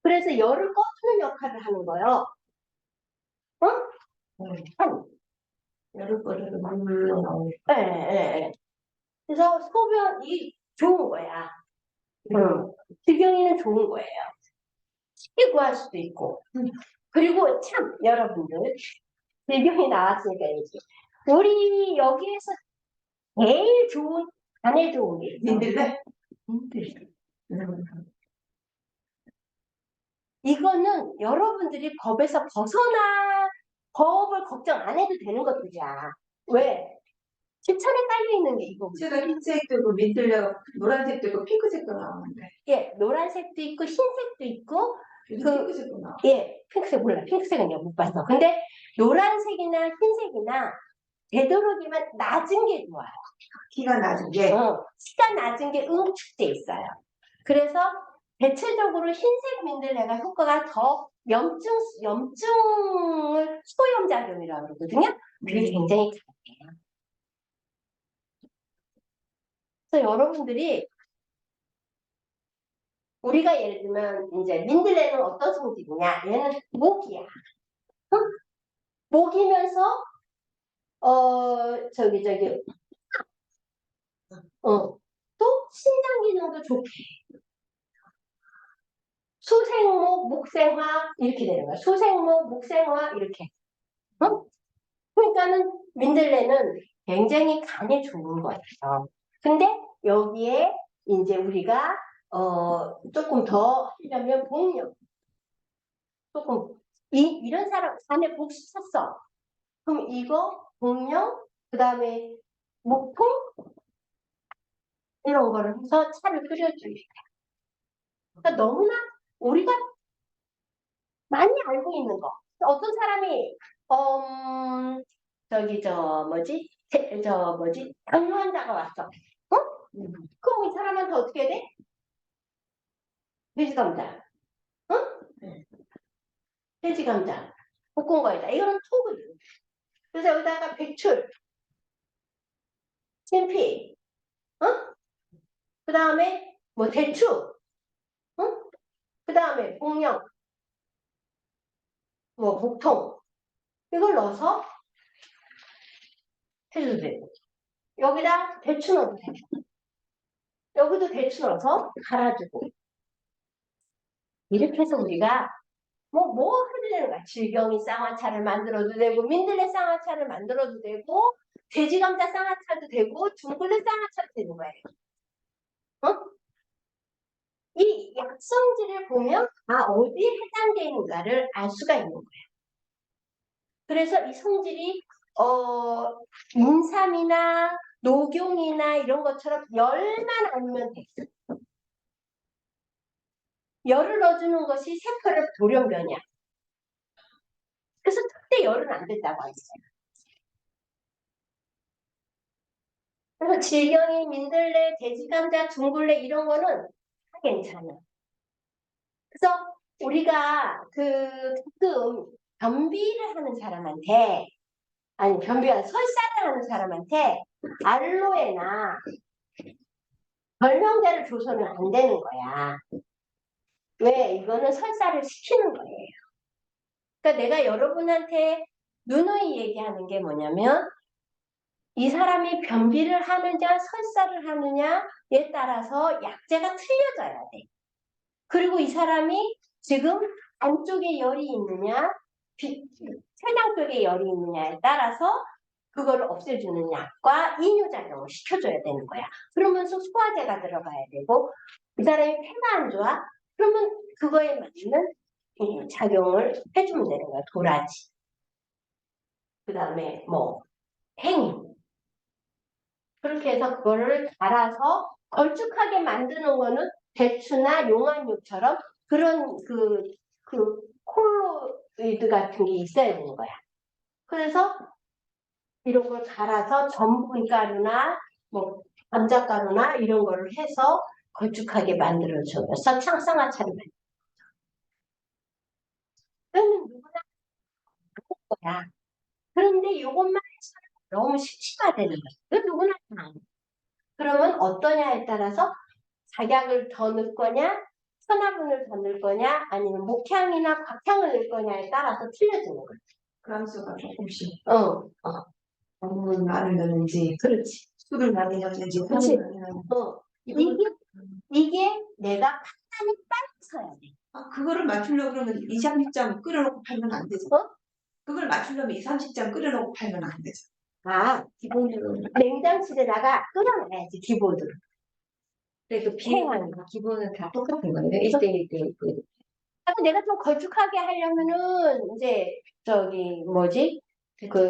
그래서 열을 꺼주는 역할을 하는 거예요. 응? 한. 열을 꺼내서 물로 나오는 예. 그래서 소변이 좋은 거야. 질경이는 좋은 거예요. 쉽게 구할 수도 있고. 그리고 참 여러분들 질경이 나왔으니까 얘기. 우리 여기에서 제일 좋은 간에 좋은 게 있어. 민들레? 이거는 여러분들이 법에서 법을 걱정 안 해도 되는 것들이야. 왜? 집천에 깔려 있는 게 이거거든. 제가 흰색도 있고 민들레가 노란색도 있고 핑크색도 나오는데 예, 노란색도 있고 흰색도 있고 핑크색도 나와. 예, 핑크색 몰라. 핑크색은 내가 못 봤어. 근데 노란색이나 흰색이나 되도록이면 낮은 게 좋아요. 키가 낮은 게 키가 낮은 게 응축돼 있어요. 그래서 대체적으로 흰색 민들레가 효과가 더 염증을 소염작용이라고 그러거든요. 그게 굉장히 강해요. 그래서 여러분들이 우리가 예를 들면 이제 민들레는 어떤 성질이냐? 얘는 목이야. 응? 목이면서 또 신장 기능도 좋게. 수생목, 목생화 이렇게 되는 거야. 수생목, 목생화 이렇게. 응? 그러니까는 민들레는 굉장히 간에 좋은 거예요. 근데 여기에 이제 우리가 조금 더 하려면 복력 조금 이런 사람 간에 복수 찼어. 그럼 이거 복력 그다음에 목통 이런 거를 해서 차를 끓여줘요. 그러니까 너무나 우리가 많이 알고 있는 거. 어떤 사람이 당뇨 환자가 왔어. 어? 그럼 이 사람한테 어떻게 해야 돼? 돼지 감자. 응? 돼지 감자. 볶은 거에다. 이거는 톡을. 그래서 여기다가 배출, 진피, 응? 그 다음에 뭐 대추, 응? 그 다음에 복령, 뭐 목통 이걸 넣어서 해줘도 되고 여기다 대추 넣어도 되고 여기도 대추 넣어서 갈아주고 이렇게 해서 우리가 뭐 해도 되는 거야. 질경이 쌍화차를 만들어도 되고 민들레 쌍화차를 만들어도 되고 돼지감자 쌍화차도 되고 둥글레 쌍화차도 되는 거예요. 어? 이 약성질을 보면 어디에 해당되어 있는가를 알 수가 있는 거예요. 그래서 이 성질이 인삼이나 녹용이나 이런 것처럼 열만 아니면 돼. 열을 넣어주는 것이 세포를 돌연변이야. 그래서 그때 열은 안 된다고 하겠어요. 그래서 질경이, 민들레, 돼지감자, 둥글레 이런 거는 다 괜찮아. 그래서 우리가 가끔 변비를 하는 사람한테 아니 변비가 설사를 하는 사람한테 알로에나 결명자를 줘서는 안 되는 거야. 왜? 이거는 설사를 시키는 거예요. 그러니까 내가 여러분한테 누누이 얘기하는 게 뭐냐면 이 사람이 변비를 하느냐 설사를 하느냐에 따라서 약재가 틀려져야 돼. 그리고 이 사람이 지금 안쪽에 열이 있느냐 췌장 쪽에 열이 있느냐에 따라서 그걸 없애주는 약과 이뇨작용을 시켜줘야 되는 거야. 그러면서 소화제가 들어가야 되고 이 사람이 폐가 안 좋아? 그러면 그거에 맞는 작용을 해주면 되는 거야. 도라지. 그 다음에 뭐 팽이. 그렇게 해서 그거를 갈아서 걸쭉하게 만드는 거는 대추나 용안육처럼 그런 콜로이드 같은 게 있어야 되는 거야. 그래서 이런 걸 갈아서 전분가루나 뭐 감자가루나 이런 거를 해서 걸쭉하게 만들어줘서 쌍쌍화차를 만들 누구나 하는 거야. 그런데 이것만 해서는 너무 심심하다는 거야. 그 누구나 다 안 해. 그러면 어떠냐에 따라서 작약을 더 넣거냐 천화분을 더 넣을 거냐 아니면 목향이나 곽향을 넣을 거냐에 따라서 틀려지는 거야. 그람수가 조금씩 어. 너무 많이 넣는지 그렇지. 술을 많이 넣는지 그렇지. 많이 넣는지 이게 내가 판단이 빨리 서야 돼. 그거를 맞추려고 그러면 2, 30장 끓여놓고 팔면 안 되죠. 그걸 맞추려면 2, 30장 끓여놓고 팔면 안 되죠. 기본으로 냉장실에다가 끓여놔야지 기본으로. 그래도 비행은 기본은 다 똑같은 거예요. 1대1 대1. 내가 좀 걸쭉하게 하려면은 이제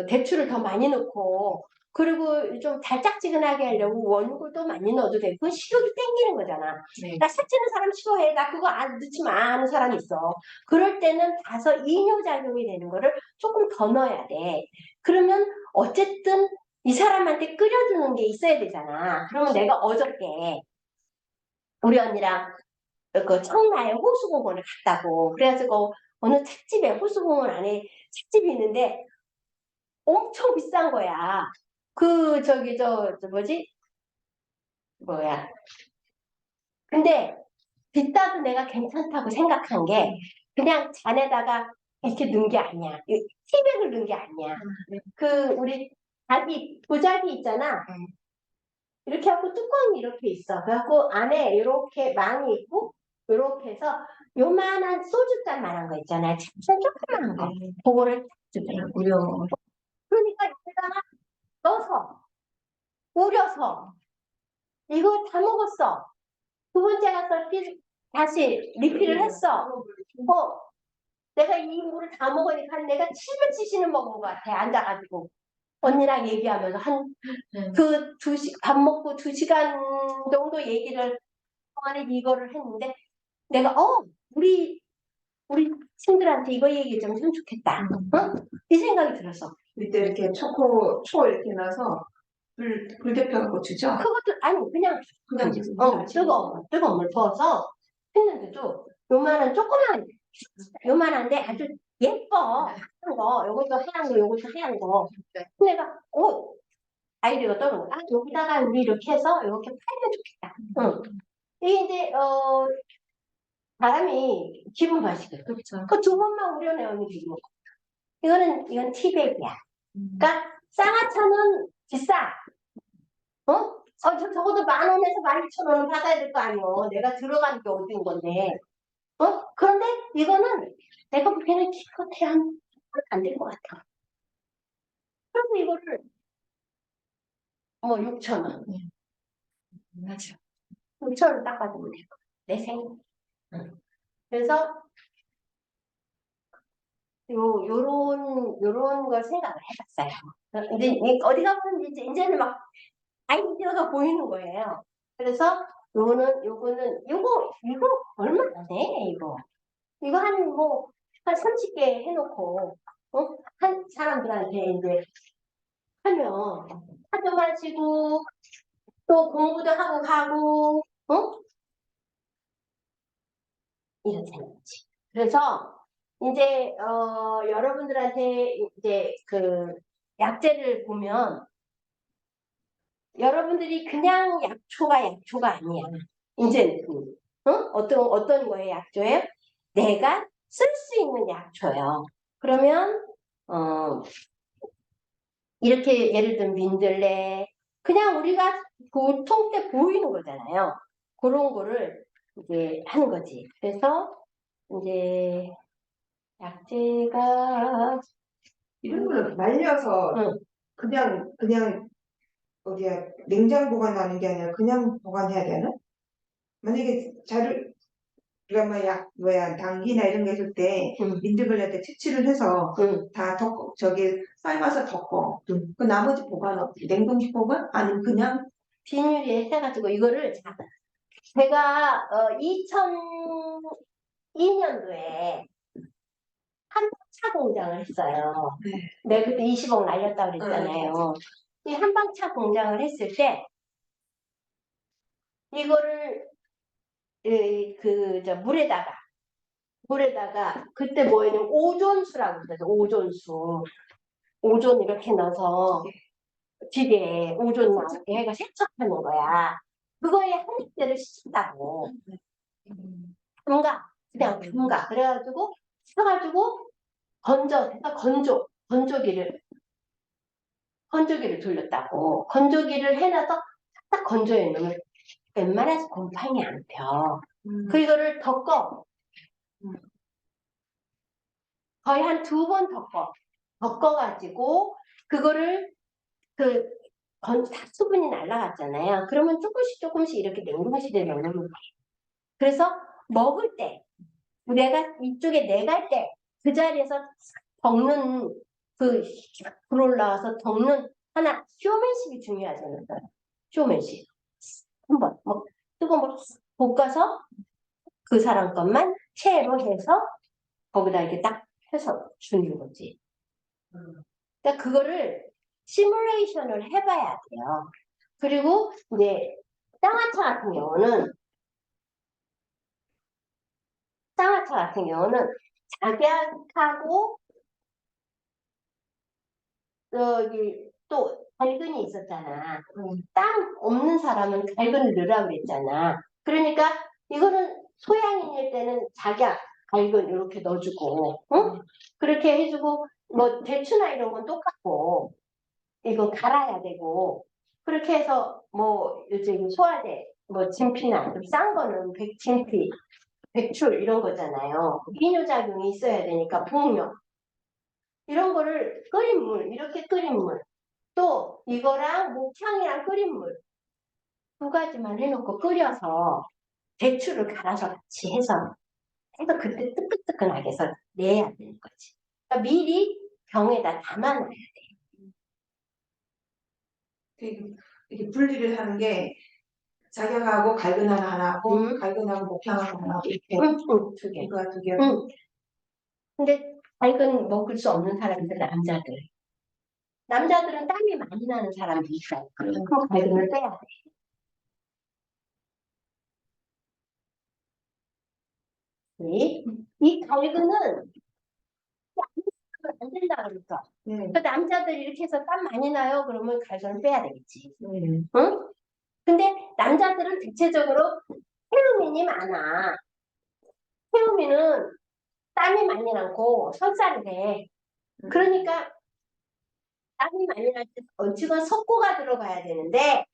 대추를 더 많이 넣고 그리고 좀 달짝지근하게 하려고 원꿀도 많이 넣어도 되고 그건 식욕이 땡기는 거잖아. 네. 나 살찌는 사람 싫어해. 나 그거 안 넣지 마 하는 사람 있어. 그럴 때는 가서 이뇨작용이 되는 거를 조금 더 넣어야 돼. 그러면 어쨌든 이 사람한테 끓여주는 게 있어야 되잖아. 그러면 내가 어저께 우리 언니랑 그 청라에 호수공원을 갔다고. 그래가지고 어느 찻집에 호수공원 안에 찻집이 있는데 엄청 비싼 거야. 뭐지? 뭐야. 근데 비싸도 내가 괜찮다고 생각한 게 그냥 잔에다가 이렇게 넣은 게 아니야. 티백을 넣은 게 아니야. 우리 보자기 있잖아. 이렇게 하고 뚜껑이 이렇게 있어. 그래갖고 안에 이렇게 망이 있고 이렇게 해서 요만한 소주잔만한 거 있잖아요. 진짜 조그만한 거. 그거를 딱 주더라고. 무려 그러니까 여기다가 넣어서 우려서 이거 다 먹었어. 두 번째 가서 다시 리필을 했어. 내가 이 물을 다 먹으니까 내가 700cc는 먹은 것 같아. 앉아가지고. 언니랑 얘기하면서 밥 먹고 2시간 정도 얘기를 동안에 이거를 했는데 내가 우리 친구들한테 이거 얘기 좀 하면 좋겠다. 이 생각이 들었어. 이때 이렇게 초 이렇게 넣어서 불 데펴갖고 주죠? 그것도 아니 그냥 뜨거운 물 부어서 했는데도 요만한데 아주 예뻐. 하얀 거, 요것도 하얀 거, 요것도 하얀 거. 내가 아이디어가 떠오른 거야. 여기다가 우리 이렇게 해서 이렇게 팔면 좋겠다. 이게 이제 사람이 기분 맛이거든. 그렇죠. 그 두 번만 우려내 언니 기분. 이건 티백이야. 그러니까 쌍화차는 비싸. 적어도 10,000원에서 12,000원은 받아야 될 거 아니오. 내가 들어가는 게 어디인 건데. 그런데 이거는 내가 보기에는 기껏해 안 될 것 같아. 그래서 이거를 뭐 6,000원. 맞아. 6,000원 딱 받으면 될 거야. 내 생각. 그래서 요런 걸 생각을 해봤어요. 이제 어디 가면 이제는 막 아이디어가 보이는 거예요. 그래서 이거 얼마 안 돼, 이거. 이거 한 30개 해놓고, 한 사람들한테 이제 하면, 하도 마시고, 또 공부도 하고 가고, 이렇게 하는 거지. 그래서, 이제, 여러분들한테 이제 그 약재를 보면, 여러분들이 그냥 약초가 아니야. 이제 어떤 거에 약초예요? 내가 쓸 수 있는 약초요. 그러면 이렇게 예를 들면 민들레 그냥 우리가 보통 때 보이는 거잖아요. 그런 거를 이제 하는 거지. 그래서 이제 약재가 이런 걸 말려서 응. 그냥 어디야 냉장 보관하는 게 아니라 그냥 보관해야 되나? 만약에 우리가 뭐야 당기나 이런 거 해줄 때 응. 민들레한테 채취를 해서 응. 다 덮고 저기 삶아서 덮고 그 나머지 보관 어떻게 냉동식 보관? 아니면 그냥 비닐에 해가지고 이거를 제가 2002년도에 한방차 공장을 했어요. 네. 내가 그때 20억 날렸다고 그랬잖아요. 이 한방차 공장을 했을 때 이거를 물에다가 그때 뭐였냐면 오존수라고 그러죠. 오존 이렇게 넣어서 지게에 오존 나오게 해가 세척하는 거야. 그거에 한 입대를 씻었다고. 그냥 담가. 그래가지고 씻어가지고 건져서 건조기를 돌렸다고. 건조기를 해놔서 딱 건조해 놓으면 웬만해서 곰팡이 안 펴. 이거를 덮어. 거의 한 2번 덮어가지고 그거를 다 수분이 날라갔잖아요. 그러면 조금씩 이렇게 냉동실에 넣으면 돼요. 그래서 먹을 때 내가 이쪽에 내갈 때 그 자리에서 덮는 불 올라와서 덮는 하나 쇼맨십이 중요하잖아요. 쇼맨십 한번 뜨거운 걸 볶아서 그 사람 것만 채로 해서 거기다 이렇게 딱 해서 주는 거지. 그러니까 그거를 시뮬레이션을 해봐야 돼요. 그리고 이제 쌍화차 같은 경우는 작약하고 여기 또 갈근이 있었잖아. 땅 없는 사람은 갈근을 넣으라고 그랬잖아. 그러니까 이거는 소양인일 때는 작약, 갈근 이렇게 넣어주고, 그렇게 해주고 뭐 대추나 이런 건 똑같고 이거 갈아야 되고 그렇게 해서 뭐 요즘 소화제 뭐 진피나 좀 싼 거는 백진피, 백출 이런 거잖아요. 이뇨작용이 있어야 되니까 복용 이런 거를 이렇게 끓인 물, 또 이거랑 목향이랑 끓인 물 두 가지만 해놓고 끓여서 대추를 갈아서 같이 해서 그때 뜨끈뜨끈하게 해서 내야 되는 거지. 그러니까 미리 병에다 담아놔야 돼. 이렇게 분리를 하는 게 자격하고 갈근하고 하나 하고 갈근하고 목향하고 하나 하고 이렇게 두 개. 이거 두 개. 근데 갈근 먹을 수 없는 사람들 남자들은 땀이 많이 나는 사람들이 있어요. 그럼 갈근을 빼야 돼. 이 갈근은 안 된다 그러니까. 그 남자들 이렇게 해서 땀 많이 나요. 그러면 갈근을 빼야 되겠지. 응? 근데 남자들은 대체적으로 태음인이 많아. 태음인은 땀이 많이 나고 설사를 해. 그러니까 땀이 많이 날 때 지금 석고가 들어가야 되는데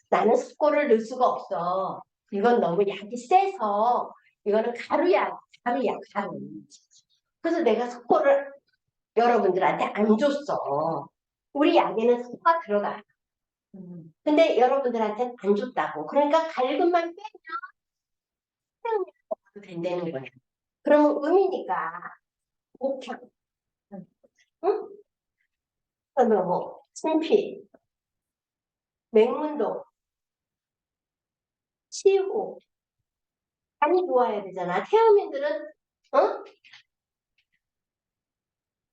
나는 석고를 넣을 수가 없어. 이건 너무 약이 세서 이거는 가루야, 가루야, 가루. 그래서 내가 석고를 여러분들한테 안 줬어. 우리 약에는 석고가 들어가. 근데 여러분들한테는 안 줬다고. 그러니까 갈근만 빼면 태우면 먹어도 된다는 거야. 그러면 음이니까 목향, 응? 그러면 뭐 진피, 맹문동, 치우 간이 좋아야 되잖아. 태음인들은 어?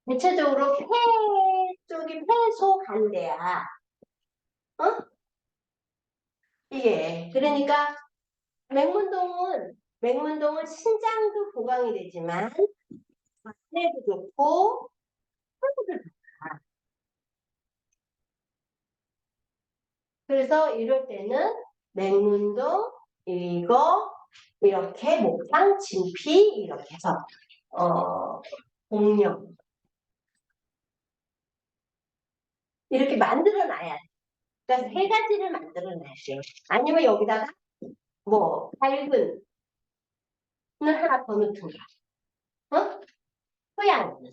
대체적으로 폐 쪽이 폐소 간대야. 어? 이게 그러니까 맹문동은 신장도 보강이 되지만 뇌도 좋고 폐도 좋다. 그래서 이럴 때는 맹문동 이거 이렇게 목상 진피 이렇게 해서 공룡 이렇게 만들어 놔야 돼. 그러니까 세 가지를 만들어 놔야 돼. 아니면 여기다가 뭐 밝은 하나 더 넣든가. 어? 소양이는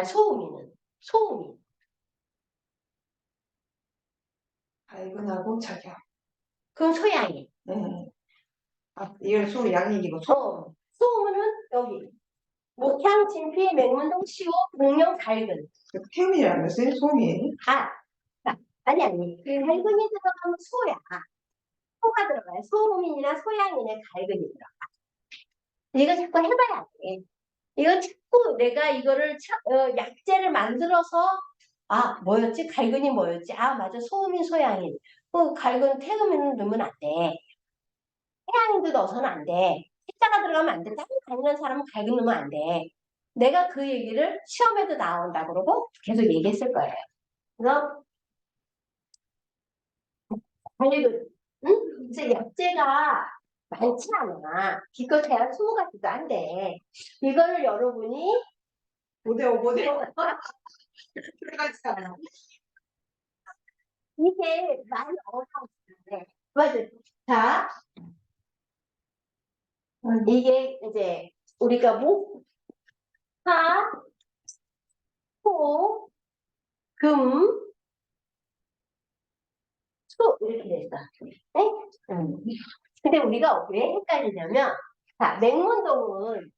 소음이는 소음이 발근하고 자격. 그럼 소양이. 네. 아, 이건 소 양익이고 소음은 여기 목향, 진피, 맹문동, 치호, 공룡, 밝은. 태음이라는 것은 소음이에요. 아니. 그 밝은이 들어가면 소야. 소가 들어가요. 소음인이나 소양인의 밝은이 들어가. 이거 자꾸 해봐야 돼. 이거 자꾸 내가 이거를 약재를 만들어서 뭐였지? 갈근이 뭐였지? 맞아. 소음인, 소양인. 갈근, 태음인 넣으면 안 돼. 태양인도 넣어서는 안 돼. 색자가 들어가면 안 돼. 땀이 많이 나는 사람은 갈근 넣으면 안 돼. 내가 그 얘기를 시험에도 나온다 그러고 계속 얘기했을 거예요. 그래서 갈근, 응? 그래서 약재가 많지 않아. 기껏해야 20가지도 안 돼. 이거를 여러분이 5대5 들어가잖아. 이게 많이 어려운데 맞아. 자, 이게 이제 우리가 목, 화, 소, 금, 수 이렇게 됐어. 네? 근데 우리가 왜 헷갈리냐면 맹문동은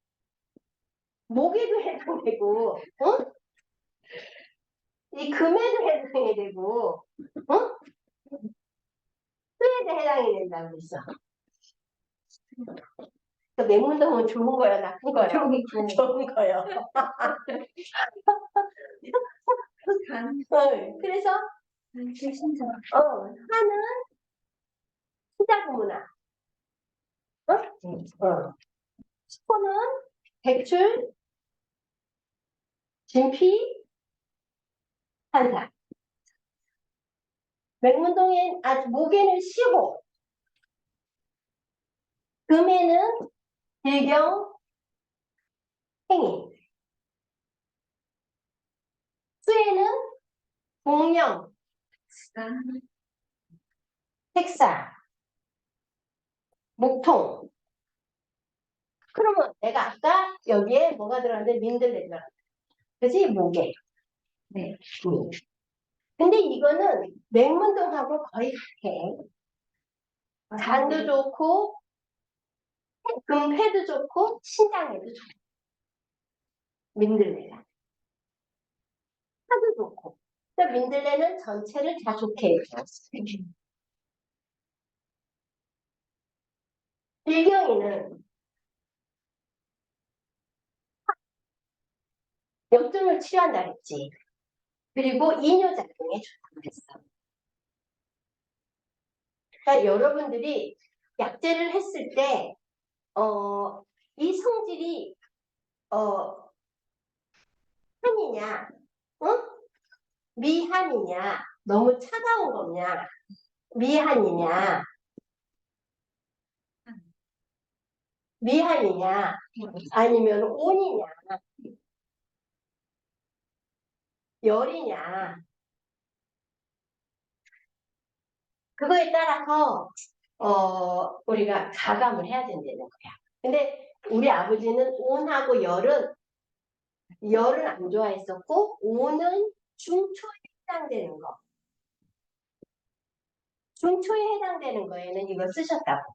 목에도 해당되고 이 금에도 해당이 되고 수에도 해당이 된다고 그랬어. 그 맹문동은 좋은 거야, 나쁜 거야? 좋은 거요. 그래서 하는 시작문화. 스포는 백출, 진피, 한사. 맹문동엔 목에는 시호, 금에는 일경, 행인, 수에는 공령, 색사, 목통. 그러면 내가 아까 여기에 뭐가 들어갔는데 민들레 들어갔다. 그지? 목에. 네. 근데 이거는 맹문동하고 거의 같아. 간도 좋고 금패도 좋고 신장에도 좋고 민들레가 하도 좋고 그러니까 민들레는 전체를 다 좋게 해줘. 일경이는 염증을 치료한다 했지. 그리고 이뇨작용에 좋다고 했어. 그러니까 여러분들이 약제를 했을 때 이 성질이 한이냐 미한이냐 너무 차가운 거냐 미한이냐 미한이냐 아니면 온이냐 열이냐, 그거에 따라서 우리가 가감을 해야 된다는 거야. 근데 우리 아버지는 온하고 열은 안 좋아했었고, 온은 중초에 해당되는 거. 중초에 해당되는 거에는 이거 쓰셨다고.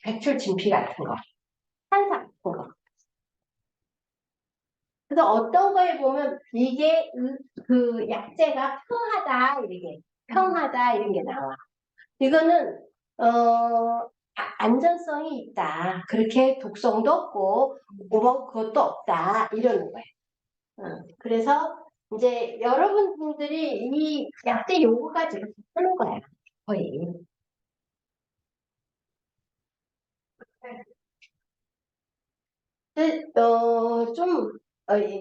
백출 진피 같은 거, 산삼 같은 거. 그래서 어떤 거에 보면 이게 그 약재가 평하다 이렇게 평하다 이런 게 나와. 이거는 안전성이 있다. 그렇게 독성도 없고 뭐 그것도 없다 이러는 거예요. 그래서 이제 여러분들이 이 약재 요거까지 쓰는 거야 거의. 좀,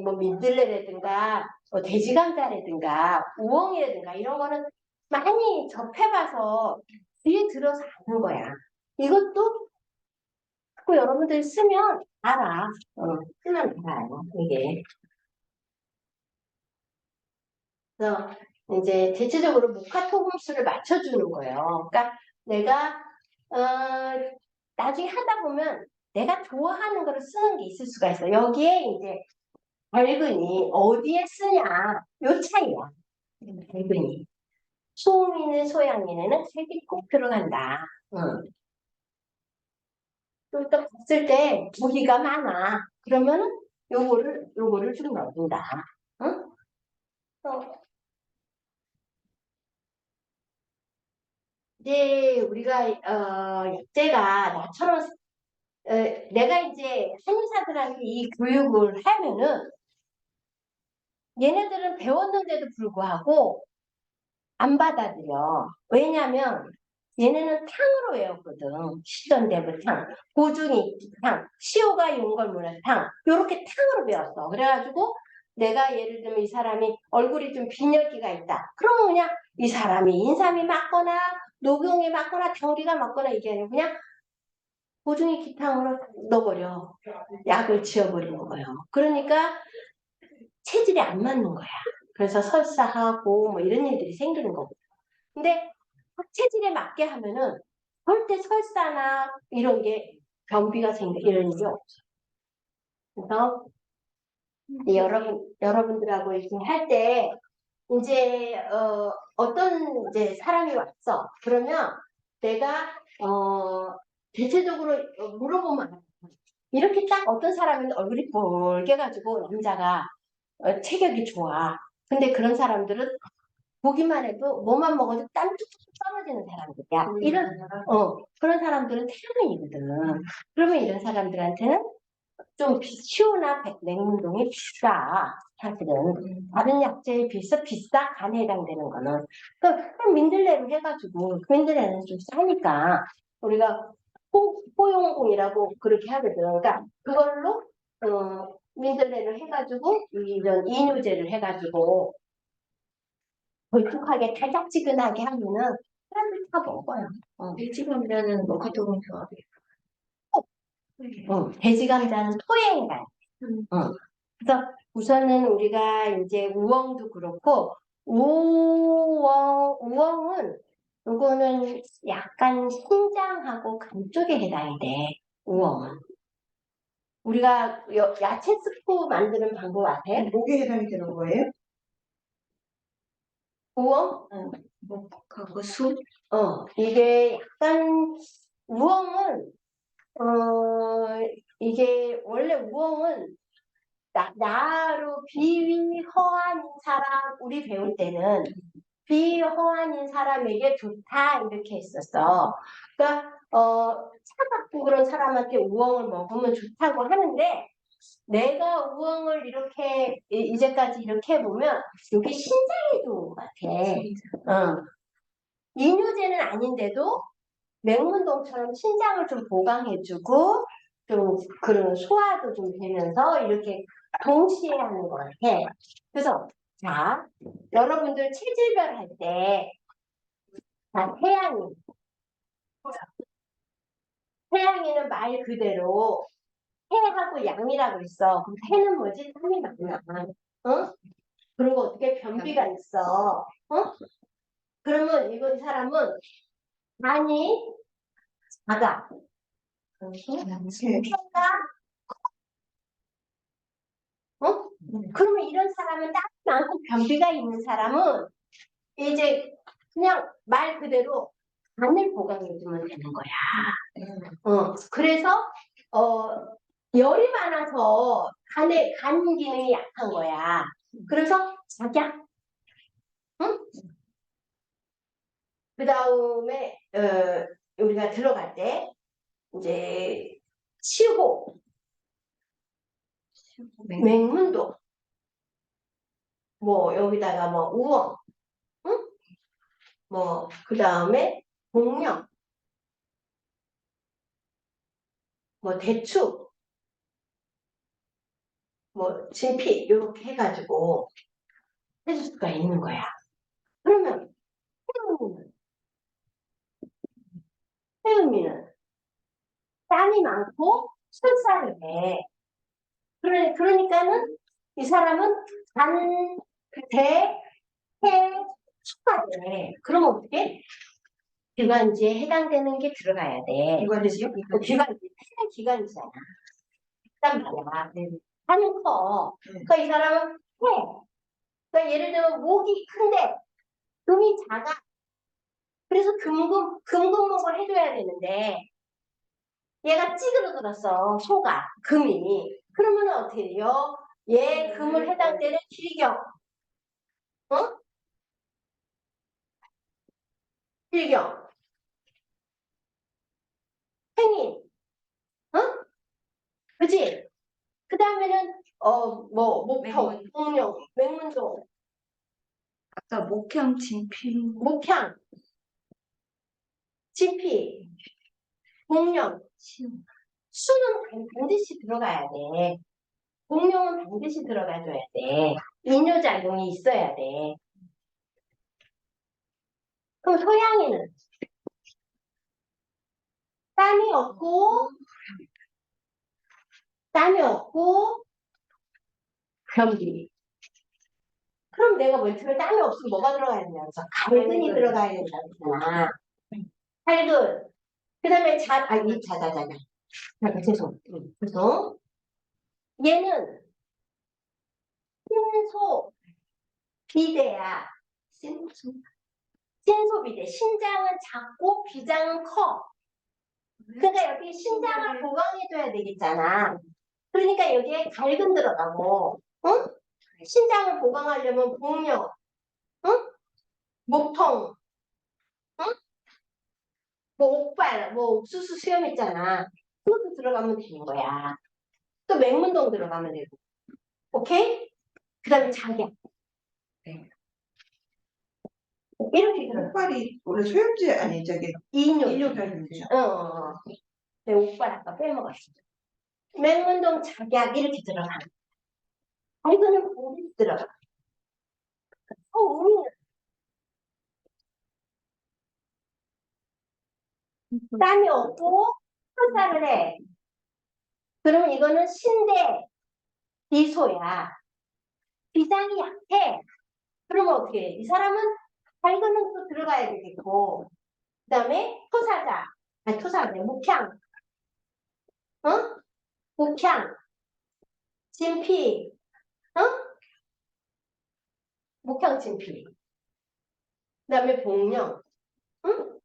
뭐, 민들레라든가, 뭐 돼지감자라든가, 우엉이라든가, 이런 거는 많이 접해봐서 귀에 들어서 아는 거야. 이것도 자꾸 여러분들이 쓰면 알아. 쓰면 알아요, 이게. 그래서 이제 대체적으로 무카토금수를 맞춰주는 거예요. 그러니까 내가, 어, 나중에 하다 보면 내가 좋아하는 거를 쓰는 게 있을 수가 있어. 여기에 이제 밝은이 어디에 쓰냐 요 차이야. 밝은이 소음이는 소양인에는 색이 꼭 들어간다. 응. 또 봤을 때 무기가 많아. 그러면은 요거를 좀 넣는다. 응? 또 이제 우리가 약재가 나처럼 내가 이제 한의사들한테 이 교육을 하면은 얘네들은 배웠는데도 불구하고 안 받아들여. 왜냐면 얘네는 탕으로 외웠거든. 시전대부 탕, 고중이 탕, 시오가 용걸문화 탕, 요렇게 탕으로 배웠어. 그래가지고 내가 예를 들면 이 사람이 얼굴이 좀 빈혈기가 있다. 그러면 그냥 이 사람이 인삼이 맞거나 녹용이 맞거나 당귀가 맞거나 이게 아니고 그냥 고중이 기탕으로 넣어버려. 약을 지어버리는 거예요. 그러니까 체질이 안 맞는 거야. 그래서 설사하고 뭐 이런 일들이 생기는 거고. 근데 체질에 맞게 하면은 절대 설사나 이런 게 변비가 생겨 이런 일이 없어. 그래서 여러분들하고 이렇게 할 때 이제 어떤 이제 사람이 왔어. 그러면 내가 대체적으로 물어보면 알아. 이렇게 딱 어떤 사람은 얼굴이 붉게가지고 남자가 체격이 좋아. 근데 그런 사람들은 보기만 해도 뭐만 먹어도 땀 뚝뚝 떨어지는 사람들이야. 그런 사람들은 태양인이거든. 그러면 이런 사람들한테는 좀 시오나 냉문동이 비싸. 사실은 다른 약재에 비해서 비싸. 간에 해당되는 거는 그냥 민들레로 해가지고 그 민들레는 좀 싸니까 우리가 포용공이라고 그렇게 하거든. 그러니까 그걸로 민들레를 해가지고 이런 이뇨제를 해가지고 걸쭉하게 달짝지근하게 하면은 사람들이 다 먹어요. 일찍하면은 뭐 카톡은 좋아하게. 돼지 감자는 토해가. 그래서 우선은 우리가 이제 우엉도 그렇고 우엉은 요거는 약간 신장하고 간 쪽에 해당이 돼. 우엉은 우리가 야채 스프 만드는 방법 아세요? 목에 해당이 되는 거예요? 우엉? 목하고 술? 이게 약간 우엉은 이게 원래 우엉은 나로 비위허한 사람 우리 배울 때는 비허한인 사람에게 좋다 이렇게 했었어. 그러니까 차갑고 그런 사람한테 우엉을 먹으면 좋다고 하는데 내가 우엉을 이렇게 이제까지 이렇게 해보면 이게 신장에 좋은 것 같아. 이뇨제는 아닌데도 맹문동처럼 신장을 좀 보강해주고 좀 그런 소화도 좀 되면서 이렇게 동시에 하는 것 같아. 그래서 자 여러분들 체질별 할 때 태양이는 말 그대로 해하고 양이라고 있어. 그럼 해는 뭐지? 땀이 많아. 어? 그리고 어떻게 변비가 있어. 그러면 이 사람은 간이 작아. 이렇게 피가 그러면 이런 사람은 딱 많고 변비가 있는 사람은 이제 그냥 말 그대로 간을 보강해주면 되는 거야. 그래서 열이 많아서 간 기능이 약한 거야. 그래서 자기야, 응? 그 다음에 우리가 들어갈 때 이제 치호, 맹문도, 뭐 여기다가 뭐 우엉, 응? 뭐 그 다음에 복령, 뭐 대추, 뭐 진피 이렇게 해가지고 해줄 수가 있는 거야. 그러면 태음이는 땀이 많고 술사를 해. 그러니까는 이 사람은 간, 대, 해, 수가 돼. 그러면 어떻게? 기관지에 해당되는 게 들어가야 돼. 이관지요? 기관지, 해당 기관지잖아. 단 말이야. 하는 커. 네. 그러니까 이 사람은 해. 그러니까 예를 들면 목이 큰데 금이 작아. 그래서 금금목을 해줘야 되는데 얘가 찌그러들었어. 소가 금이. 그러면 어떻게 돼요? 얘 금을 해당되는 필경. 어? 필경. 행인. 어? 그지? 그 다음에는 뭐 목통, 공룡, 맹문동, 아까 목형, 진피, 목향, 진피, 공룡. 시험. 수는 반드시 들어가야 돼. 공룡은 반드시 들어가줘야 돼. 이뇨작용이 있어야 돼. 그럼 소양이는 땀이 없고, 땀이 없고, 변비. 그럼 내가 맨 처음에 땀이 없으면 뭐가 들어가야 되냐? 그래서 갈근이 들어가야 된다고 했잖아. 갈근. 그 다음에 자자자자. 죄송. 죄송. 얘는 신소 비대야. 신소 비대. 신장은 작고 비장은 커. 그러니까 여기 신장을 보강해줘야 되겠잖아. 그러니까 여기에 갈근 들어가고, 응? 신장을 보강하려면 복령, 응? 목통, 응? 뭐 옥발, 뭐 옥수수 수염 있잖아. 그것도 들어가면 되는 거야. 또 맹문동 들어가면 되고. 오케이? 그 다음에 자기야. 네. 이렇게 들어. 옥발이 원래 소염제 아니 저기 이뇨. 이뇨변이죠. 내 옥발 아까 빼먹었어. 맹문동 작약 이렇게 들어가. 이거는 고리 들어가. 우미는 땀이 없고 설사를 해. 그러면 이거는 신대 비소야. 비장이 약해. 그러면 어떻게 해? 이 사람은 발근은 또 들어가야 되겠고. 그 다음에 토사자. 아니 토사자. 목향. 어? 목향. 진피. 어? 목향 진피. 그 다음에 복령. 응?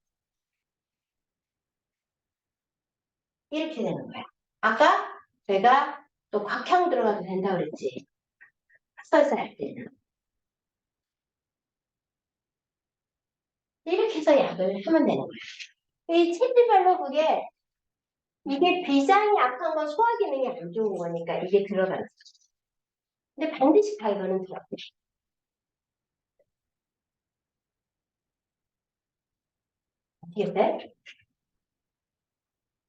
이렇게 되는 거야. 아까 제가 또 곽향 들어가도 된다고 그랬지. 설사할 때는. 이렇게 해서 약을 하면 되는 거야. 이 체질별로 이게 비장이 약한 건 소화 기능이 안 좋은 거니까 이게 들어가는 거야. 근데 반드시 발견은 들어가. 어떻게 돼?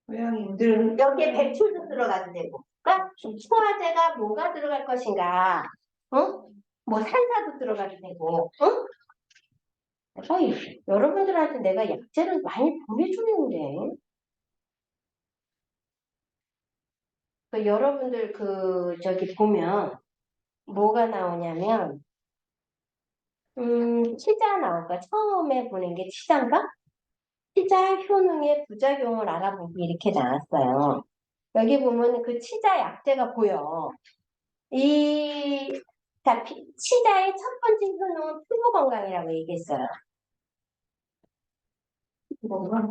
고양이들 여기에 배출도 들어가도 되고. 그러니까 소화제가 뭐가 들어갈 것인가. 어? 뭐 산사도 들어가도 되고. 어? 여러분들한테 내가 약재를 많이 보내주는데. 여러분들 저기 보면 뭐가 나오냐면 치자 나올까? 처음에 보낸 게 치자인가? 치자 효능의 부작용을 알아보기 이렇게 나왔어요. 여기 보면 그 치자 약재가 보여. 자, 치자의 첫 번째 효능은 피부 건강이라고 얘기했어요. 뭔가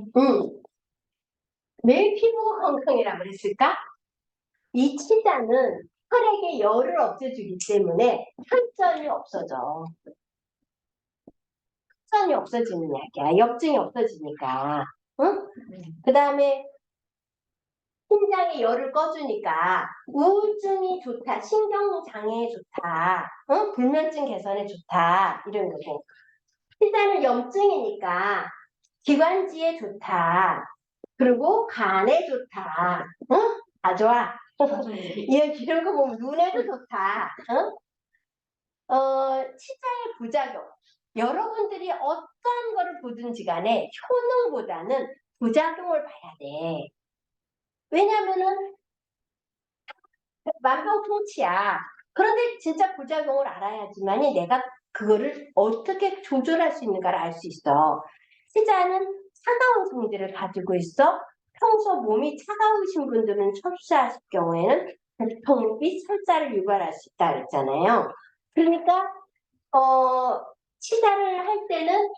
왜 피부 건강이라고 그랬을까? 이 치자는 혈액에 열을 없애주기 때문에 혈전이 없어져. 혈전이 없어지는 약이야. 염증이 없어지니까. 응? 그 다음에 심장의 열을 꺼주니까 우울증이 좋다, 신경장애에 좋다, 응? 불면증 개선에 좋다 이런 거고. 치자는 염증이니까 기관지에 좋다. 그리고 간에 좋다. 응? 다 좋아. 이런 거 보면 눈에도 좋다. 응? 치자의 부작용. 여러분들이 어떠한 거를 보든지 간에 효능보다는 부작용을 봐야 돼. 왜냐면은 만병통치야. 그런데 진짜 부작용을 알아야지만이 내가 그거를 어떻게 조절할 수 있는가를 알 수 있어. 치자는 차가운 성질을 가지고 있어. 평소 몸이 차가우신 분들은 섭취하실 경우에는 두통 및 설사를 유발할 수 있다 그랬잖아요. 그러니까 치자를 할 때는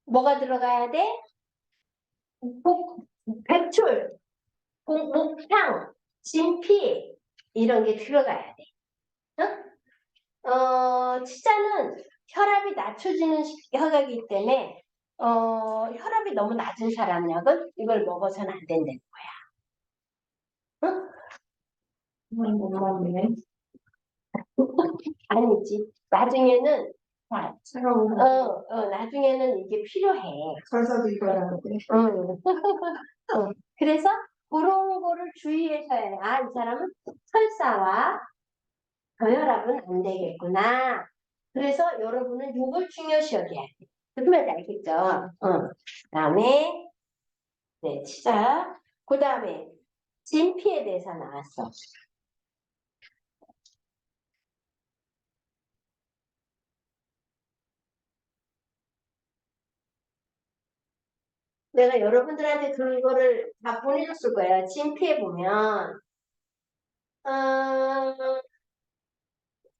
뭐가 들어가야 돼? 백출, 목향, 진피 이런 게 들어가야 돼. 치자는 혈압이 낮춰지는 혈액이기 때문에 혈압이 너무 낮은 사람약은 이걸 먹어서는 안 된다는 거야. 응? 못 먹네. 아니지. 나중에는 차가운 나중에는 이게 필요해. 설사도 이거라는데. 응. 그래서 그런 거를 주의해서 해. 아, 이 사람은 설사와 저혈압은 안 되겠구나. 그래서 여러분은 이걸 중요시 여겨야 돼. 무슨 말인지 알겠죠? 그다음에 네, 치자. 그다음에 진피에 대해서 나왔어. 내가 여러분들한테 그거를 다 보내줬을 거예요. 진피에 보면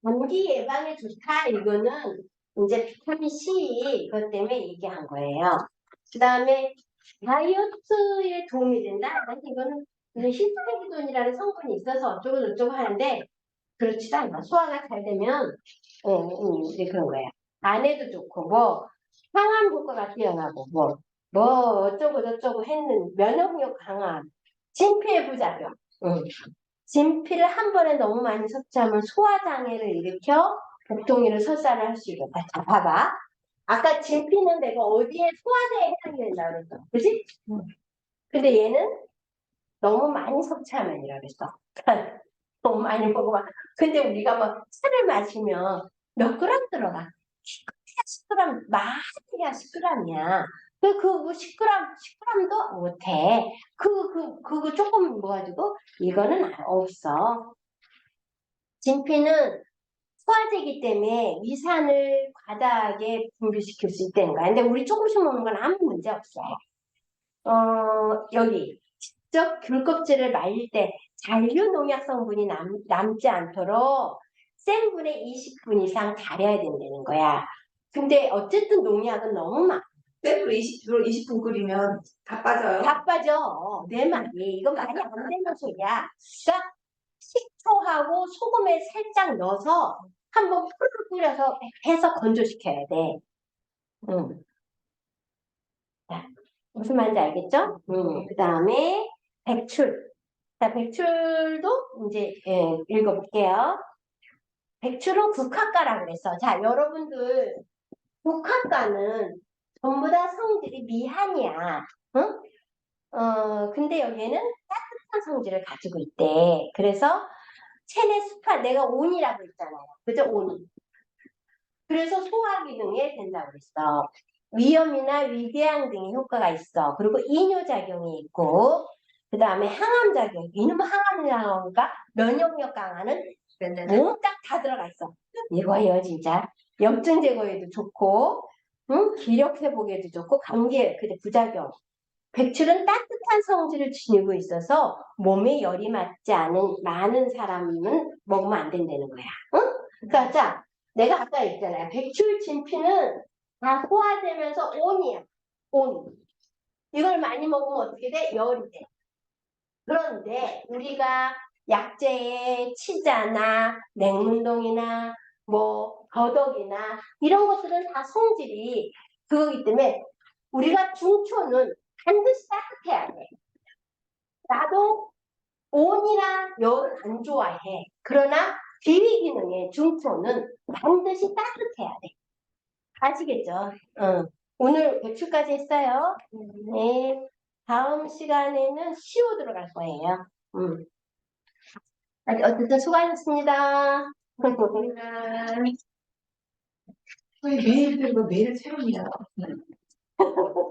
감기 예방에 좋다. 이거는 이제 비타민 C 이것 때문에 얘기한 거예요. 그다음에 다이어트에 도움이 된다. 난 이거는 히스테기돈이라는 성분이 있어서 어쩌고 저쩌고 하는데 그렇지도 않아. 소화가 잘 되면 이제 그런 거야. 안에도 좋고 뭐 항암 효과가 뛰어나고 뭐 어쩌고 저쩌고 했는 면역력 강화, 진피의 부작용. 진피를 한 번에 너무 많이 섭취하면 소화장애를 일으켜 복통이를 설사를 할 수 있겠다. 자, 봐봐. 아까 진피는 내가 어디에 소화제에 해당이 된다 그랬어. 그지? 근데 얘는 너무 많이 섭취하면이라 그랬어. 너무 많이 먹어봐. 근데 우리가 뭐 차를 마시면 몇 그램 들어가? 10g, 많이야 10g이야. 그 10g도 못해. 그거 조금 먹어가지고 이거는 없어. 진피는 소화제이기 때문에 위산을 과다하게 분비시킬 수 있다는 거야. 근데 우리 조금씩 먹는 건 아무 문제 없어. 여기 직접 귤 껍질을 말릴 때 잔류 농약 성분이 남지 않도록 센 불에 20분 이상 달여야 된다는 거야. 근데 어쨌든 농약은 너무 많아. 셀프 20분 끓이면 다 빠져요. 다 빠져. 내 말이. 이건 말이 안 되는 소리야. 그러니까 식초하고 소금에 살짝 넣어서 한번 풀을 끓여서 해서 건조시켜야 돼. 자, 무슨 말인지 알겠죠? 그 다음에 백출. 자, 백출도 이제 읽어볼게요. 백출은 국화가라고 그랬어. 자, 여러분들 국화가는 전부 다 성질이 미한이야. 응? 근데 여기에는 따뜻한 성질을 가지고 있대. 그래서 체내 수파, 내가 온이라고 했잖아요. 그죠? 온. 그래서 소화 기능에 된다고 그랬어. 위염이나 위궤양 등의 효과가 있어. 그리고 이뇨작용이 있고, 그 다음에 항암작용. 이놈 항암작용과 면역력 강화는 몽땅 다 들어가 있어. 이거예요, 진짜. 염증 제거에도 좋고, 기력 회복에도 좋고, 감기에 근데 부작용. 백출은 따뜻한 성질을 지니고 있어서 몸에 열이 맞지 않은 많은 사람은 먹으면 안 된다는 거야. 응? 그러니까 자, 내가 아까 얘기했잖아요. 백출 진피는 다 소화되면서 온이야. 온. 이걸 많이 먹으면 어떻게 돼? 열이 돼. 그런데 우리가 약재에 치자나 냉문동이나 뭐 더덕이나 이런 것들은 다 성질이 그거기 때문에 우리가 중초는 반드시 따뜻해야 돼. 나도 온이나 열을 안 좋아해. 그러나 비위 기능의 중초는 반드시 따뜻해야 돼. 아시겠죠? 응. 오늘 배출까지 했어요. 네. 다음 시간에는 CO 들어갈 거예요. 어쨌든 수고하셨습니다. 매일 들고 매일 새롭냐.